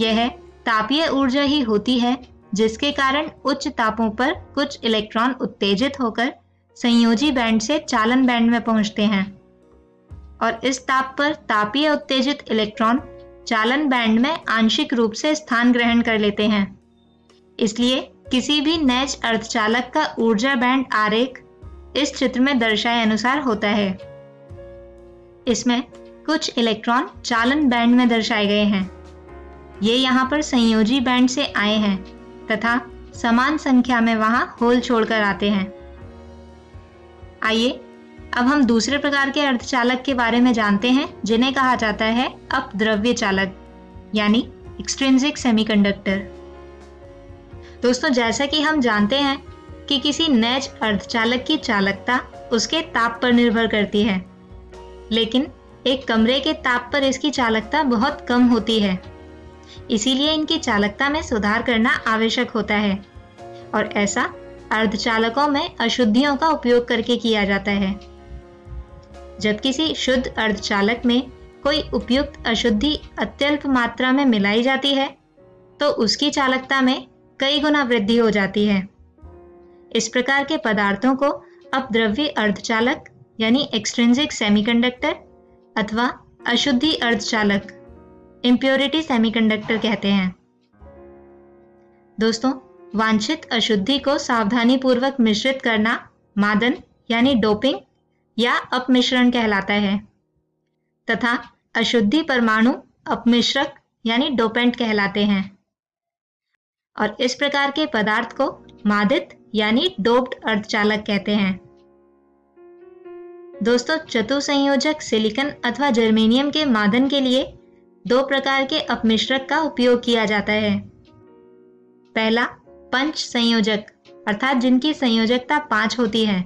यह तापीय ऊर्जा ही होती है जिसके कारण उच्च तापों पर कुछ इलेक्ट्रॉन उत्तेजित होकर संयोजी बैंड से चालन बैंड में पहुंचते हैं और इस ताप पर तापीय उत्तेजित इलेक्ट्रॉन चालन बैंड में आंशिक रूप से स्थान ग्रहण कर लेते हैं। इसलिए किसी भी नैज अर्धचालक का ऊर्जा बैंड आरेख इस चित्र में दर्शाए अनुसार होता है। इसमें कुछ इलेक्ट्रॉन चालन बैंड में दर्शाए गए हैं। ये यहाँ पर संयोजी बैंड से आए हैं तथा समान संख्या में वहां होल छोड़कर आते हैं। आइए अब हम दूसरे प्रकार के अर्धचालक के बारे में जानते हैं, जिन्हें कहा जाता है अपद्रव्य चालक यानी एक्सट्रिंसिक सेमीकंडक्टर। दोस्तों, जैसा कि हम जानते हैं कि किसी नैज अर्धचालक की चालकता उसके ताप पर निर्भर करती है, लेकिन एक कमरे के ताप पर इसकी चालकता बहुत कम होती है। इसीलिए इनकी चालकता में सुधार करना आवश्यक होता है और ऐसा अर्धचालकों में अशुद्धियों का उपयोग करके किया जाता है। जब किसी शुद्ध अर्धचालक में कोई उपयुक्त अशुद्धि अत्यल्प मात्रा में मिलाई जाती है तो उसकी चालकता में कई गुना वृद्धि हो जाती है। इस प्रकार के पदार्थों को अपद्रव्य अर्धचालक यानी एक्सट्रिंसिक सेमीकंडक्टर अथवा अशुद्धि अर्धचालक इम्प्योरिटी सेमीकंडक्टर कहते हैं। दोस्तों, वांछित अशुद्धि को सावधानीपूर्वक मिश्रित करना मादन यानी डोपिंग या अपमिश्रण कहलाता है तथा अशुद्धि परमाणु अपमिश्रक यानी डोपेंट कहलाते हैं और इस प्रकार के पदार्थ को मादित यानी डोप्ड अर्धचालक कहते हैं। दोस्तों, चतुसंयोजक सिलिकॉन अथवा जर्मेनियम के मादन के लिए 2 प्रकार के अपमिश्रक का उपयोग किया जाता है। पहला पंच संयोजक अर्थात जिनकी संयोजकता 5 होती है,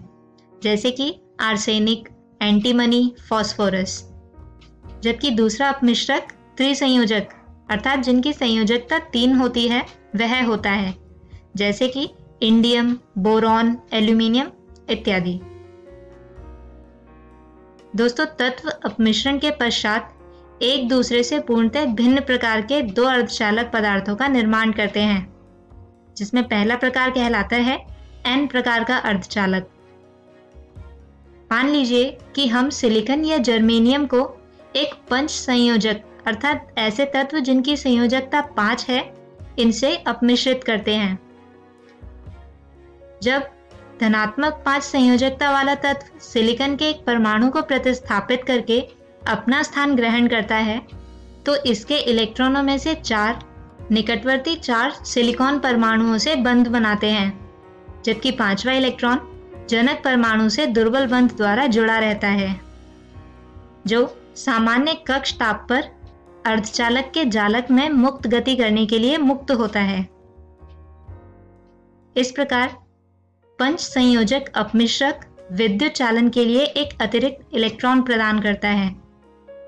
जैसे कि आर्सेनिक, एंटीमनी, फास्फोरस। जबकि दूसरा अपमिश्रक त्रिसंयोजक अर्थात जिनकी संयोजकता 3 होती है वह होता है, जैसे कि इंडियम, बोरॉन, एल्यूमिनियम इत्यादि। दोस्तों, तत्व अपमिश्रण के पश्चात एक दूसरे से पूर्णतः भिन्न प्रकार के 2 अर्धचालक पदार्थों का निर्माण करते हैं, जिसमें पहला प्रकार कहलाता है N प्रकार का अर्धचालक। मान लीजिए कि हम सिलिकॉन या जर्मेनियम को एक पंच संयोजक अर्थात ऐसे तत्व जिनकी संयोजकता 5 है, इनसे अपमिश्रित करते हैं। जब धनात्मक 5 संयोजकता वाला तत्व सिलिकॉन के एक परमाणु को प्रतिस्थापित करके अपना स्थान ग्रहण करता है, तो इसके इलेक्ट्रॉनों में से 4 निकटवर्ती 4 सिलिकॉन परमाणुओं से बंध बनाते हैं, जबकि 5वां इलेक्ट्रॉन जनक परमाणु से दुर्बल बंध द्वारा जुड़ा रहता है, जो सामान्य कक्ष ताप पर अर्धचालक के जालक में मुक्त गति करने के लिए मुक्त होता है। इस प्रकार पंच संयोजक अपमिश्रक विद्युत चालन के लिए एक अतिरिक्त इलेक्ट्रॉन प्रदान करता है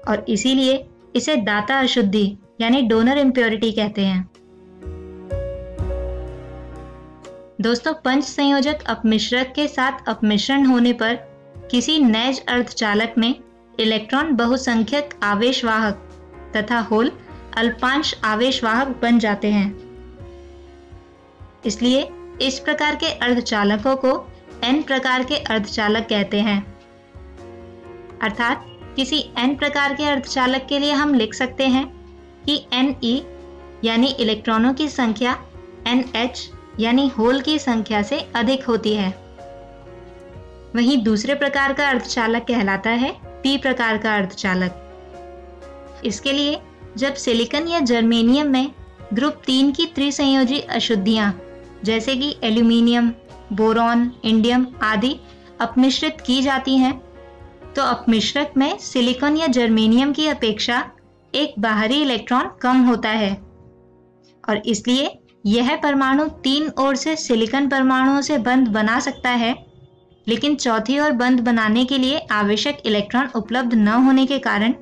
और इसीलिए इसे दाता अशुद्धि यानी डोनर इम्प्योरिटी कहते हैं। दोस्तों, पंच संयोजक अपमिश्रक के साथ अपमिश्रण होने पर किसी नैज अर्धचालक में इलेक्ट्रॉन बहुसंख्यक आवेशवाहक तथा होल अल्पांश आवेशवाहक बन जाते हैं। इसलिए इस प्रकार के अर्धचालकों को N प्रकार के अर्धचालक कहते हैं। अर्थात किसी N प्रकार के अर्धचालक के लिए हम लिख सकते हैं कि Ne यानी इलेक्ट्रॉनों की संख्या NH यानी होल की संख्या से अधिक होती है। वहीं दूसरे प्रकार का अर्धचालक कहलाता है P प्रकार का अर्धचालक। इसके लिए जब सिलिकॉन या जर्मेनियम में ग्रुप 3 की त्रिसंयोजी अशुद्धियां जैसे कि एल्यूमिनियम, बोरॉन, इंडियम आदि अपमिश्रित की जाती हैं, तो अपमिश्रक में सिलिकॉन या जर्मेनियम की अपेक्षा एक बाहरी इलेक्ट्रॉन कम होता है और इसलिए यह परमाणु 3 ओर से सिलिकॉन परमाणुओं से बंध बना सकता है, लेकिन चौथी ओर बंध बनाने के लिए आवश्यक इलेक्ट्रॉन उपलब्ध न होने के कारण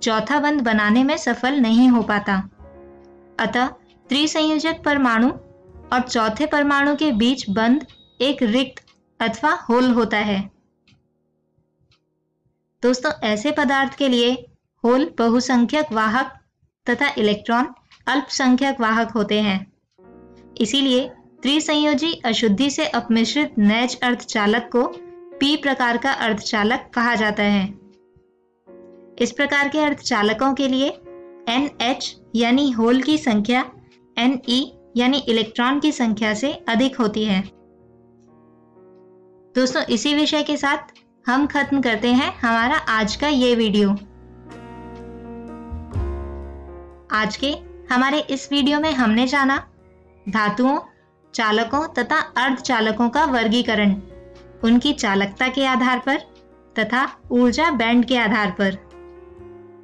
चौथा बंध बनाने में सफल नहीं हो पाता। अतः त्रिसंयोजक परमाणु और चौथे परमाणु के बीच बंध एक रिक्त अथवा होल होता है। दोस्तों, ऐसे पदार्थ के लिए होल बहुसंख्यक वाहक तथा इलेक्ट्रॉन अल्पसंख्यक वाहक होते हैं। इसीलिए त्रिसंयोजी अशुद्धि से अपमिश्रित नैज अर्धचालक को P प्रकार का अर्धचालक कहा जाता है। इस प्रकार के अर्धचालकों के लिए NH यानी होल की संख्या Ne यानी इलेक्ट्रॉन की संख्या से अधिक होती है। दोस्तों, इसी विषय के साथ हम खत्म करते हैं हमारा आज का ये वीडियो। आज के हमारे इस वीडियो में हमने जाना धातुओं, चालकों तथा अर्धचालकों का वर्गीकरण, उनकी चालकता के आधार पर तथा ऊर्जा बैंड के आधार पर।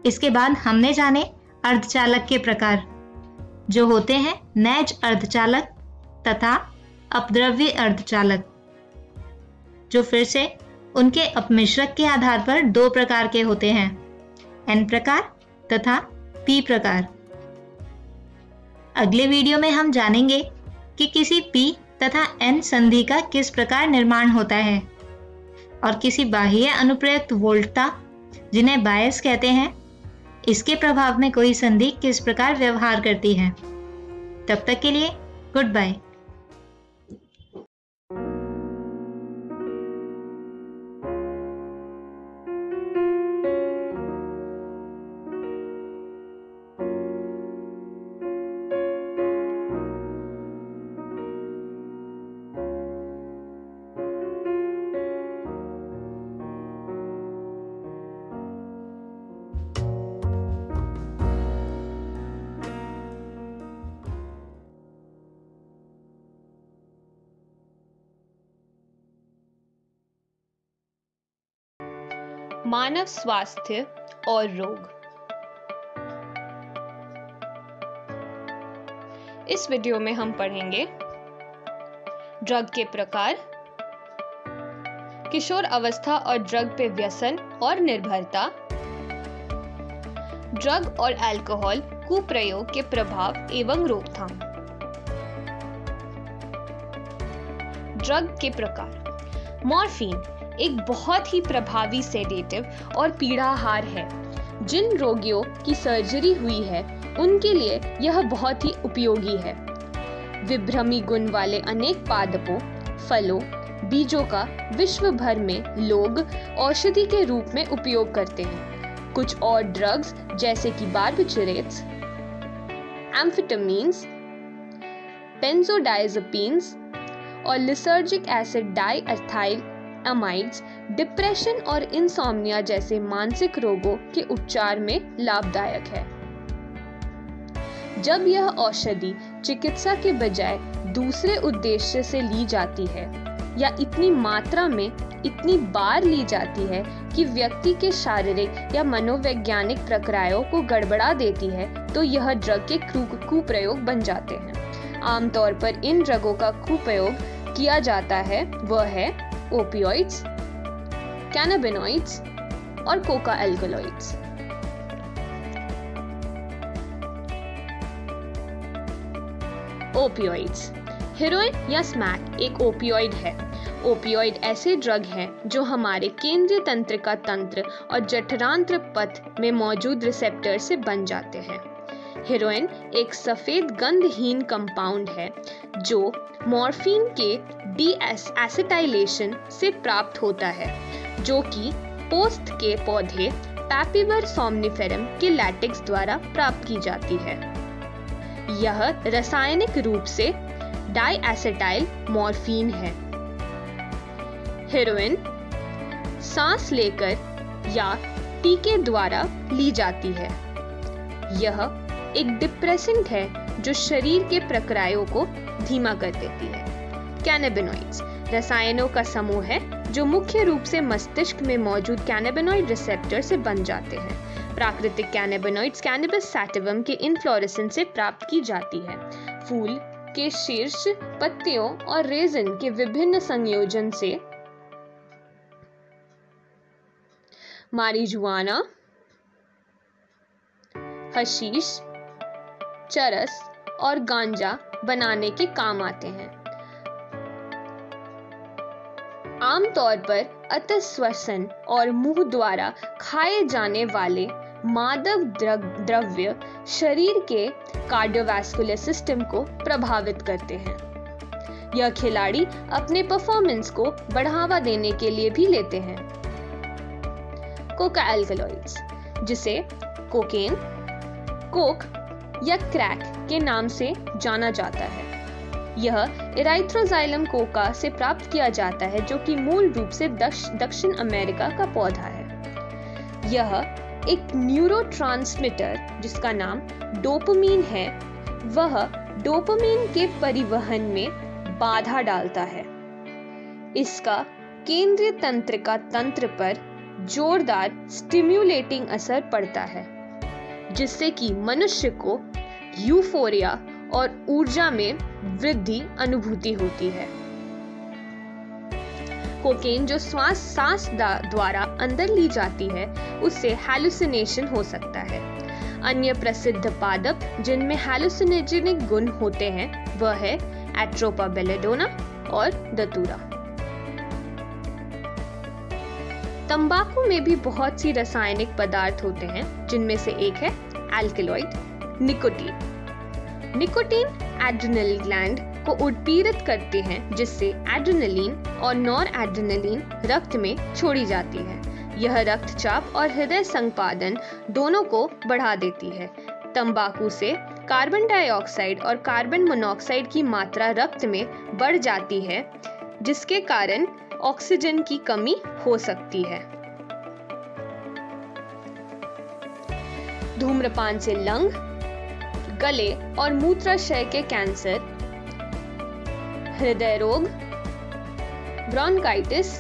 इसके बाद हमने जाने अर्धचालक के प्रकार, जो होते हैं नैज अर्धचालक तथा अपद्रव्य अर्धचालक, जो फिर से उनके अपमिश्रक के आधार पर 2 प्रकार के होते हैं, N प्रकार तथा P प्रकार। अगले वीडियो में हम जानेंगे कि किसी P तथा N संधि का किस प्रकार निर्माण होता है और किसी बाह्य अनुप्रयुक्त वोल्टता, जिन्हें बायस कहते हैं, इसके प्रभाव में कोई संधि किस प्रकार व्यवहार करती है। तब तक के लिए गुड बाय। मानव स्वास्थ्य और रोग। इस वीडियो में हम पढ़ेंगे ड्रग के प्रकार, किशोर अवस्था और ड्रग पे व्यसन और निर्भरता, ड्रग और अल्कोहल कुप्रयोग के प्रभाव एवं रोकथाम। ड्रग के प्रकार। मॉर्फिन एक बहुत ही प्रभावी सेडेटिव और पीड़ाहार है। जिन रोगियों की सर्जरी हुई है उनके लिए यह बहुत ही उपयोगी है। विभ्रमी गुण वाले अनेक पादपों, फलों, बीजों का विश्व भर में लोग औषधि के रूप में उपयोग करते हैं। कुछ और ड्रग्स जैसे कि बार्बिचुरेट्स, एम्फेटामिन्स, बेंजोडाइज़ेपिन्स और लिसर्जिक एसिड डाइएथाइल अमाइड्स डिप्रेशन और इंसोम्निया जैसे मानसिक रोगों के उपचार में लाभदायक है। जब यह औषधि चिकित्सा के बजाय दूसरे उद्देश्य से ली जाती है या इतनी मात्रा में इतनी बार ली जाती है कि व्यक्ति के शारीरिक या मनोवैज्ञानिक प्रक्रियाओं को गड़बड़ा देती है, तो यह ड्रग के कुप्रयोग बन जाते हैं। आमतौर पर इन ड्रगों का कुप्रयोग किया जाता है वह है ओपियोइड्स, कैनाबिनॉइड्स और कोका एल्कलॉइड्स। ओपियोइड्स। हेरोइन या स्मैक एक ओपियोइड है। ओपियोइड ऐसे ड्रग हैं जो हमारे केंद्रीय तंत्रिका तंत्र और जठरांत्र पथ में मौजूद रिसेप्टर से बन जाते हैं। हेरोइन एक सफेद गंधहीन कंपाउंड है जो मॉर्फिन के डीएसिटाइलेशन से प्राप्त होता है, जो कि पोस्त के पौधे पैपिवर सोमनिफेरम के लैटेक्स द्वारा प्राप्त की जाती है। यह रासायनिक रूप से डाइएसिटाइल मॉर्फिन है। हेरोइन सांस लेकर या टीके द्वारा ली जाती है। यह एक डिप्रेसेंट है जो शरीर के प्रक्रियाओं को धीमा कर देती है। कैनाबिनॉइड्स रसायनों का समूह है जो मुख्य रूप से मस्तिष्क में मौजूद कैनाबिनॉइड रिसेप्टर से बन जाते हैं। प्राकृतिक कैनाबिनॉइड्स कैनबिस सैटिवम के इन्फ्लोरेसेंस से प्राप्त की जाती है। फूल के शीर्ष, पत्तियों और रेजिन के विभिन्न संयोजन से मारिजुआना, हशीश, चरस और गांजा बनाने के काम आते हैं। आमतौर पर अतिश्वसन और मुंह द्वारा खाए जाने वाले मादक द्रव्य शरीर के कार्डियोवैस्कुलर सिस्टम को प्रभावित करते हैं। यह खिलाड़ी अपने परफॉर्मेंस को बढ़ावा देने के लिए भी लेते हैं। कोका एल्कलॉइड्स, जिसे कोकेन, कोक या क्रैक के नाम से जाना जाता है, यह इराइथ्रोजाइलम कोका से प्राप्त किया जाता है, जो कि मूल रूप से दक्षिण अमेरिका का पौधा है। यह एक न्यूरोट्रांसमीटर जिसका नाम डोपामिन है, वह डोपामिन के परिवहन में बाधा डालता है। इसका केंद्रीय तंत्रिका तंत्र पर जोरदार स्टिम्युलेटिंग असर पड़ता है, जिससे कि मनुष्य को यूफोरिया और ऊर्जा में वृद्धि अनुभूति होती है। कोकेन जो सांस द्वारा अंदर ली जाती है, उससे हैलुसिनेशन हो सकता है। अन्य प्रसिद्ध पादप जिनमें हैलुसिनेजेनिक गुण होते हैं वह है एट्रोपा बेलेडोना और दतूरा। तंबाकू में भी बहुत सी रासायनिक पदार्थ होते हैं, जिनमें से एक है alkaloid, nicotine. Nicotine adrenal gland को उत्पीड़ित करते हैं, जिससे एड्रेनलिन और नॉर एड्रेनलिन रक्त में छोड़ी जाती है। यह रक्तचाप और हृदय संपादन दोनों को बढ़ा देती है। तंबाकू से कार्बन डाइऑक्साइड और कार्बन मोनोऑक्साइड की मात्रा रक्त में बढ़ जाती है, जिसके कारण ऑक्सीजन की कमी हो सकती है। धूम्रपान से लंग, गले और मूत्राशय के कैंसर, हृदय रोग, ब्रोंकाइटिस,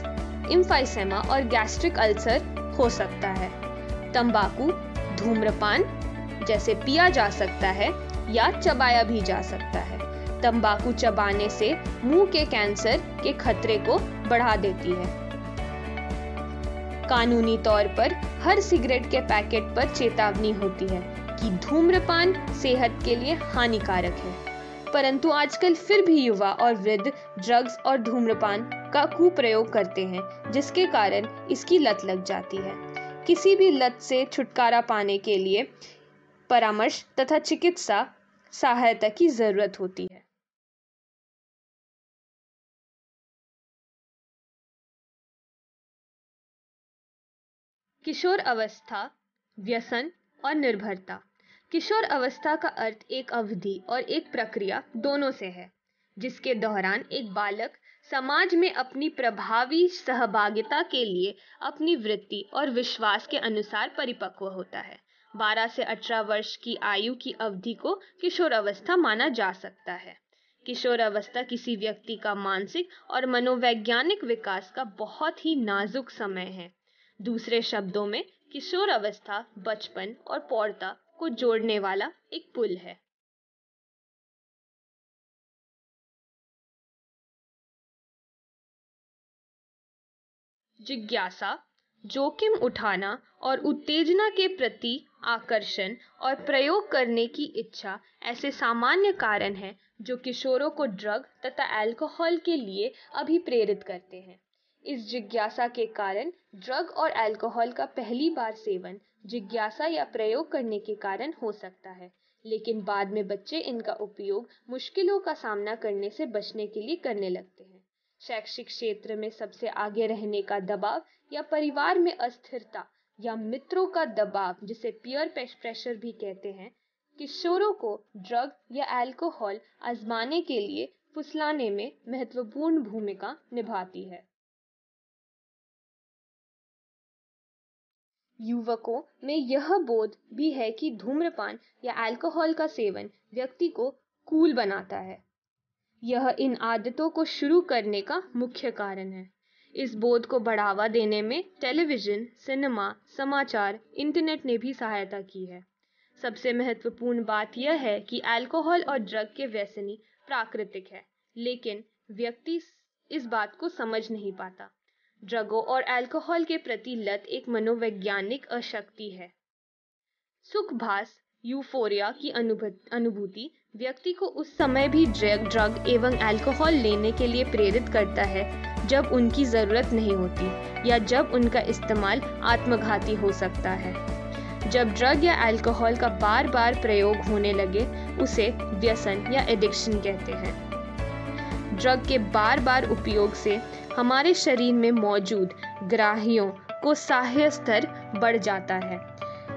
एम्फाइसेमा और गैस्ट्रिक अल्सर हो सकता है। तंबाकू धूम्रपान जैसे पिया जा सकता है या चबाया भी जा सकता है। तंबाकू चबाने से मुंह के कैंसर के खतरे को बढ़ा देती है। कानूनी तौर पर हर सिगरेट के पैकेट पर चेतावनी होती है कि धूम्रपान सेहत के लिए हानिकारक है, परंतु आजकल फिर भी युवा और वृद्ध ड्रग्स और धूम्रपान का कुप्रयोग करते हैं, जिसके कारण इसकी लत लग जाती है। किसी भी लत से छुटकारा पाने के लिए परामर्श तथा चिकित्सा सहायता की जरूरत होती है। किशोर अवस्था, व्यसन और निर्भरता। किशोर अवस्था का अर्थ एक अवधि और एक प्रक्रिया दोनों से है, जिसके दौरान एक बालक समाज में अपनी प्रभावी सहभागिता के लिए अपनी वृत्ति और विश्वास के अनुसार परिपक्व होता है। 12 से 18 वर्ष की आयु की अवधि को किशोर अवस्था माना जा सकता है। किशोर अवस्था किसी व्यक्ति का मानसिक और मनोवैज्ञानिक विकास का बहुत ही नाजुक समय है। दूसरे शब्दों में किशोर अवस्था बचपन और प्रौढ़ता को जोड़ने वाला एक पुल है। जिज्ञासा, जोखिम उठाना और उत्तेजना के प्रति आकर्षण और प्रयोग करने की इच्छा ऐसे सामान्य कारण हैं जो किशोरों को ड्रग तथा अल्कोहल के लिए अभिप्रेरित करते हैं। इस जिज्ञासा के कारण ड्रग और अल्कोहल का पहली बार सेवन जिज्ञासा या प्रयोग करने के कारण हो सकता है, लेकिन बाद में बच्चे इनका उपयोग मुश्किलों का सामना करने से बचने के लिए करने लगते हैं। शैक्षिक क्षेत्र में सबसे आगे रहने का दबाव या परिवार में अस्थिरता या मित्रों का दबाव, जिसे पीयर प्रेशर भी कहते हैं, किशोरों को ड्रग या अल्कोहल आजमाने के लिए फुसलाने में महत्वपूर्ण भूमिका निभाती है। युवकों में यह बोध भी है कि धूम्रपान या अल्कोहल का सेवन व्यक्ति को कूल बनाता है। यह इन आदतों को शुरू करने का मुख्य कारण है। इस बोध को बढ़ावा देने में टेलीविजन, सिनेमा, समाचार, इंटरनेट ने भी सहायता की है। सबसे महत्वपूर्ण बात यह है कि अल्कोहल और ड्रग के व्यसनी प्राकृतिक है, लेकिन व्यक्ति इस बात को समझ नहीं पाता। ड्रगों और अल्कोहल के प्रति लत एक मनोवैज्ञानिक अशक्ति है। सुखभास, यूफोरिया की अनुभूति व्यक्ति को उस समय भी ड्रग एवं अल्कोहल लेने के लिए प्रेरित करता है जब उनकी जरूरत नहीं होती या जब उनका इस्तेमाल आत्मघाती हो सकता है। जब ड्रग या अल्कोहल का बार बार प्रयोग होने लगे उसे व्यसन या एडिक्शन कहते हैं। ड्रग के बार बार उपयोग से हमारे शरीर में मौजूद ग्राहियों को सहायक स्तर बढ़ जाता है।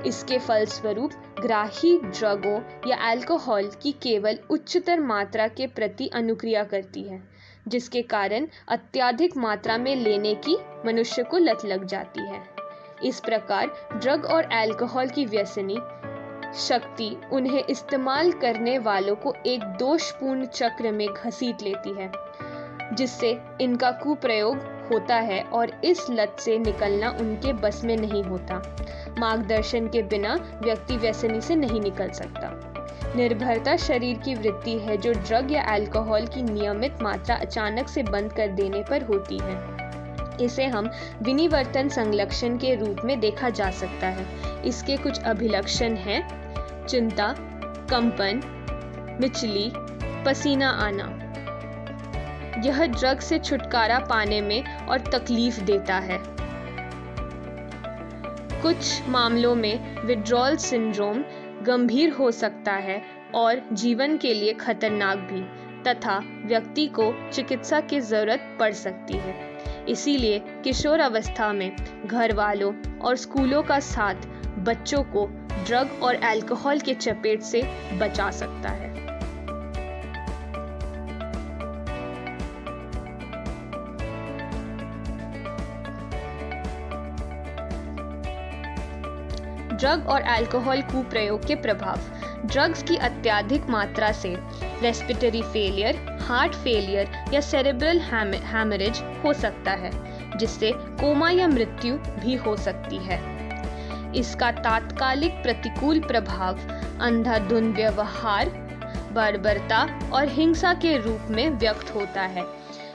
इसके फलस्वरूप ग्राही ड्रगों या अल्कोहल की केवल उच्चतर मात्रा के प्रति अनुक्रिया करती है, जिसके कारण अत्यधिक मात्रा में लेने की मनुष्य को लत लग जाती है। इस प्रकार ड्रग और अल्कोहल की व्यसनी शक्ति उन्हें इस्तेमाल करने वालों को एक दोषपूर्ण चक्र में घसीट लेती है, जिससे इनका कुप्रयोग होता है और इस लत से निकलना उनके बस में नहीं होता। मार्गदर्शन के बिना व्यक्ति व्यसनी से नहीं निकल सकता। निर्भरता शरीर की वृत्ति है जो ड्रग या अल्कोहल की नियमित मात्रा अचानक से बंद कर देने पर होती है। इसे हम विनिवर्तन संलक्षण के रूप में देखा जा सकता है। इसके कुछ अभिलक्षण हैं: चिंता, कंपन, मिचली, पसीना आना। यह ड्रग से छुटकारा पाने में और तकलीफ देता है। कुछ मामलों में विड्रॉल सिंड्रोम गंभीर हो सकता है और जीवन के लिए खतरनाक भी, तथा व्यक्ति को चिकित्सा की जरूरत पड़ सकती है। इसीलिए किशोर अवस्था में घर वालों और स्कूलों का साथ बच्चों को ड्रग और अल्कोहल के चपेट से बचा सकता है। ड्रग और अल्कोहल कुप्रयोग के प्रभाव। ड्रग्स की अत्यधिक मात्रा से रेस्पिरेटरी फेलियर, हार्ट फेलियर या सेरेब्रल हैमरेज हो सकता है। जिससे कोमा या मृत्यु भी हो सकती है। इसका तात्कालिक प्रतिकूल प्रभाव अंधाधुंध व्यवहार, बर्बरता और हिंसा के रूप में व्यक्त होता है।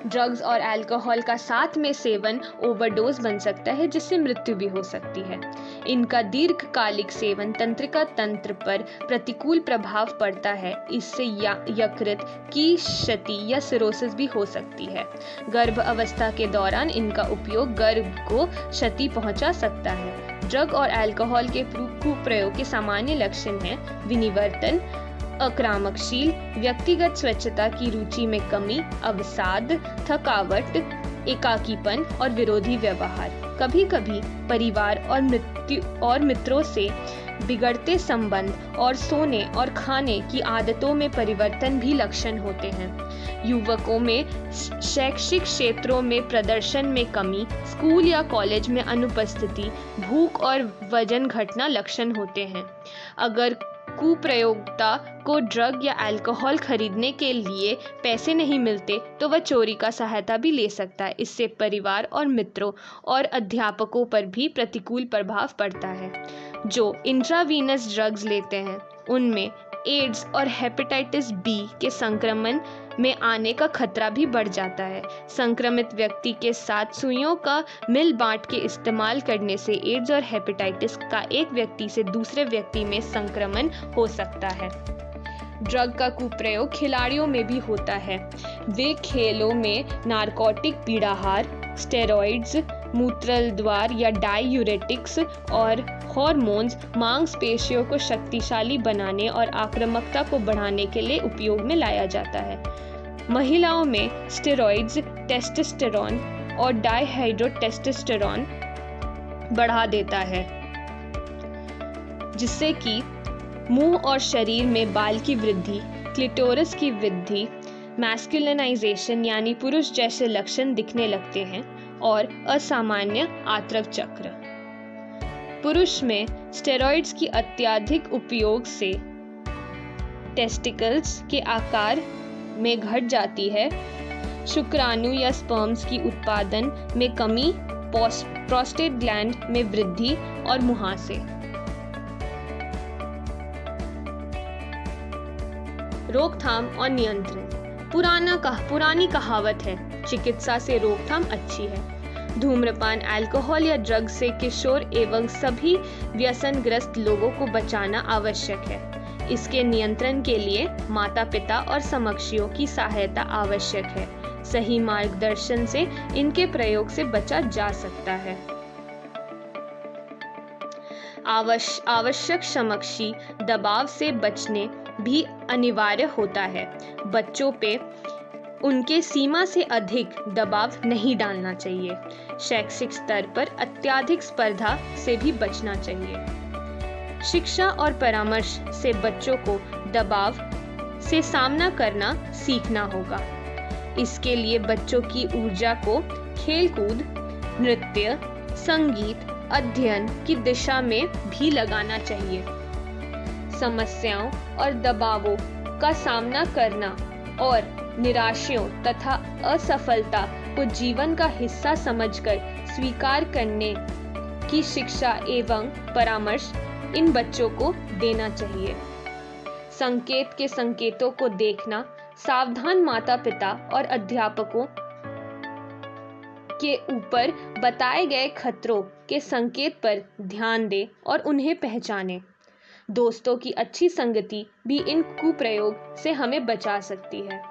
ड्रग्स और अल्कोहल का साथ में सेवन ओवरडोज बन सकता है, जिससे मृत्यु भी हो सकती है। इनका दीर्घकालिक सेवन तंत्रिका तंत्र पर प्रतिकूल प्रभाव पड़ता है। इससे यकृत की क्षति या सिरोसिस भी हो सकती है। गर्भ अवस्था के दौरान इनका उपयोग गर्भ को क्षति पहुंचा सकता है। ड्रग और अल्कोहल के कुप्रयोग के सामान्य लक्षण हैं विनिवर्तन, आक्रामकशील, व्यक्तिगत स्वच्छता की रुचि में कमी, अवसाद, थकावट, एकाकीपन और विरोधी व्यवहार। कभी कभी परिवार और मित्रों से बिगड़ते संबंध और सोने और खाने की आदतों में परिवर्तन भी लक्षण होते हैं। युवकों में शैक्षिक क्षेत्रों में प्रदर्शन में कमी, स्कूल या कॉलेज में अनुपस्थिति, भूख और वजन घटना लक्षण होते हैं। अगर कुप्रयोक्ता को ड्रग या अल्कोहल खरीदने के लिए पैसे नहीं मिलते तो वह चोरी का सहायता भी ले सकता है। इससे परिवार और मित्रों और अध्यापकों पर भी प्रतिकूल प्रभाव पड़ता है। जो इंट्रावीनस ड्रग्स लेते हैं उनमें एड्स और हेपेटाइटिस बी के संक्रमण में आने का खतरा भी बढ़ जाता है। संक्रमित व्यक्ति के साथ सुइयों का मिल बांट के इस्तेमाल करने से एड्स और हेपेटाइटिस का एक व्यक्ति से दूसरे व्यक्ति में संक्रमण हो सकता है। ड्रग का कुप्रयोग खिलाड़ियों में भी होता है। वे खेलों में नारकोटिक पीड़ाहार, स्टेरॉइड्स, मूत्रद्वार या डाययूरेटिक्स और हार्मोन्स मांसपेशियों को शक्तिशाली बनाने और आक्रामकता को बढ़ाने के लिए उपयोग में लाया जाता है। महिलाओं में स्टेरॉइड्स टेस्टोस्टेरोन और डायहाइड्रोटेस्टोस्टेरोन बढ़ा देता है, जिससे कि मुंह और शरीर में बाल की वृद्धि, क्लिटोरिस की वृद्धि, मैस्कुलिनाइजेशन यानी पुरुष जैसे लक्षण दिखने लगते हैं और असामान्य आत्रव चक्र। पुरुष में स्टेरॉइड्स की अत्यधिक उपयोग से टेस्टिकल्स के आकार में घट जाती है, शुक्राणु या स्पर्म्स की उत्पादन में कमी, प्रोस्टेट ग्लैंड में वृद्धि और मुहासे। रोकथाम और नियंत्रण। पुरानी कहावत है, चिकित्सा से रोकथाम अच्छी है। धूम्रपान, अल्कोहल या ड्रग से किशोर एवं सभी व्यसनग्रस्त लोगों को बचाना आवश्यक है। इसके नियंत्रण के लिए माता पिता और समकक्षियों की सहायता आवश्यक है। सही मार्गदर्शन से इनके प्रयोग से बचा जा सकता है। आवश्यक समकक्षी दबाव से बचने भी अनिवार्य होता है। बच्चों पे उनके सीमा से अधिक दबाव नहीं डालना चाहिए। शैक्षिक स्तर पर अत्यधिक स्पर्धा से भी बचना चाहिए। शिक्षा और परामर्श से बच्चों को दबाव से सामना करना सीखना होगा। इसके लिए बच्चों की ऊर्जा को खेलकूद, नृत्य, संगीत, अध्ययन की दिशा में भी लगाना चाहिए। समस्याओं और दबावों का सामना करना और निराशाओं तथा असफलता को जीवन का हिस्सा समझकर स्वीकार करने की शिक्षा एवं परामर्श इन बच्चों को देना चाहिए। संकेतों को देखना, सावधान माता पिता और अध्यापकों के ऊपर बताए गए खतरों के संकेत पर ध्यान दें और उन्हें पहचानें। दोस्तों की अच्छी संगति भी इन कुप्रयोग से हमें बचा सकती है।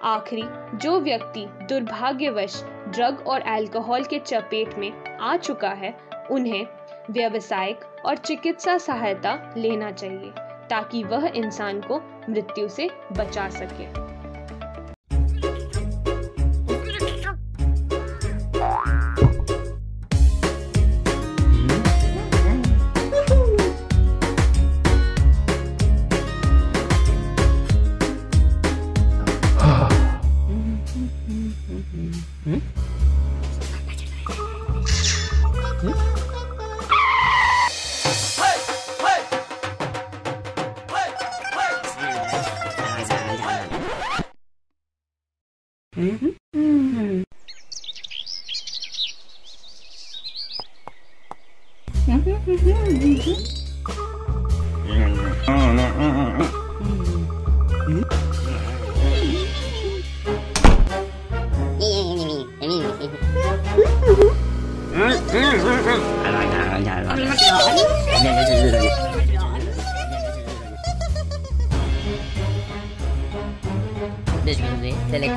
आखिरी, जो व्यक्ति दुर्भाग्यवश ड्रग और अल्कोहल के चपेट में आ चुका है, उन्हें व्यावसायिक और चिकित्सा सहायता लेना चाहिए ताकि वह इंसान को मृत्यु से बचा सके।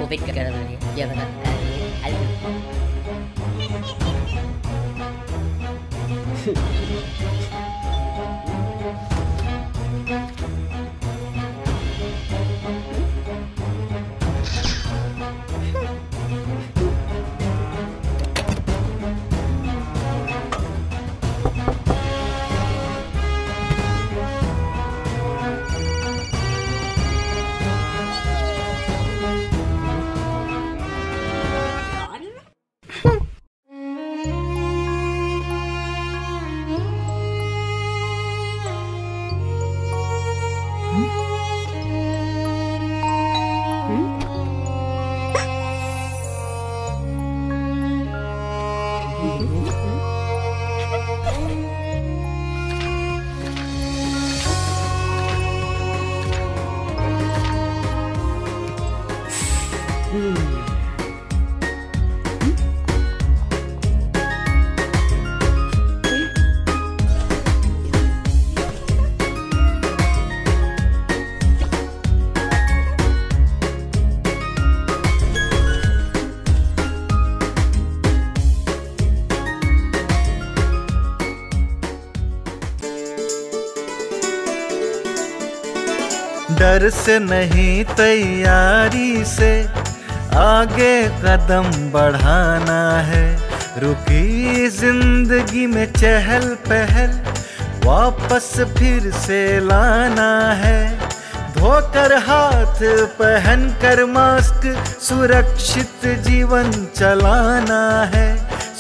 Covid ka naman dia kata डर से नहीं तैयारी से आगे कदम बढ़ाना है। रुकी जिंदगी में चहल पहल वापस फिर से लाना है। धोकर हाथ पहन कर मास्क सुरक्षित जीवन चलाना है।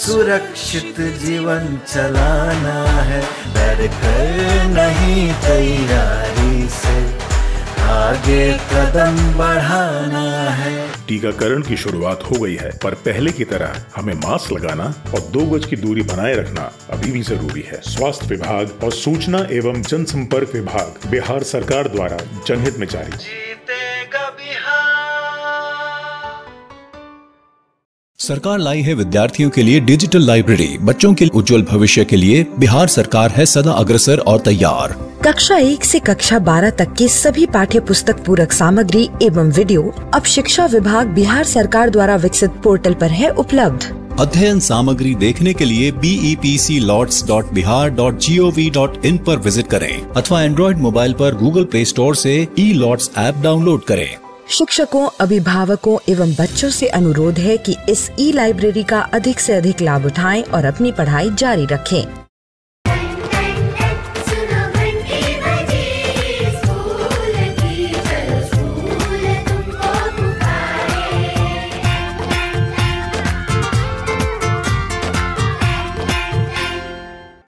सुरक्षित जीवन चलाना है। डर कर नहीं तैयारी से आगे कदम बढ़ाना है। टीकाकरण की शुरुआत हो गई है, पर पहले की तरह हमें मास्क लगाना और 2 गज की दूरी बनाए रखना अभी भी जरूरी है। स्वास्थ्य विभाग और सूचना एवं जनसंपर्क विभाग बिहार सरकार द्वारा जनहित में जारी। जीतेगा बिहार। सरकार लाई है विद्यार्थियों के लिए डिजिटल लाइब्रेरी। बच्चों के उज्जवल भविष्य के लिए बिहार सरकार है सदा अग्रसर और तैयार। कक्षा 1 से कक्षा 12 तक की सभी पाठ्य पुस्तक पूरक सामग्री एवं वीडियो अब शिक्षा विभाग बिहार सरकार द्वारा विकसित पोर्टल पर है उपलब्ध। अध्ययन सामग्री देखने के लिए BEPCLOTS.bihar.gov.in पर विजिट करें अथवा एंड्रॉइड मोबाइल पर गूगल प्ले स्टोर से E-LOTS ऐप डाउनलोड करें। शिक्षकों, अभिभावकों एवं बच्चों से अनुरोध है कि इस ई लाइब्रेरी का अधिक से अधिक लाभ उठाएं और अपनी पढ़ाई जारी रखें।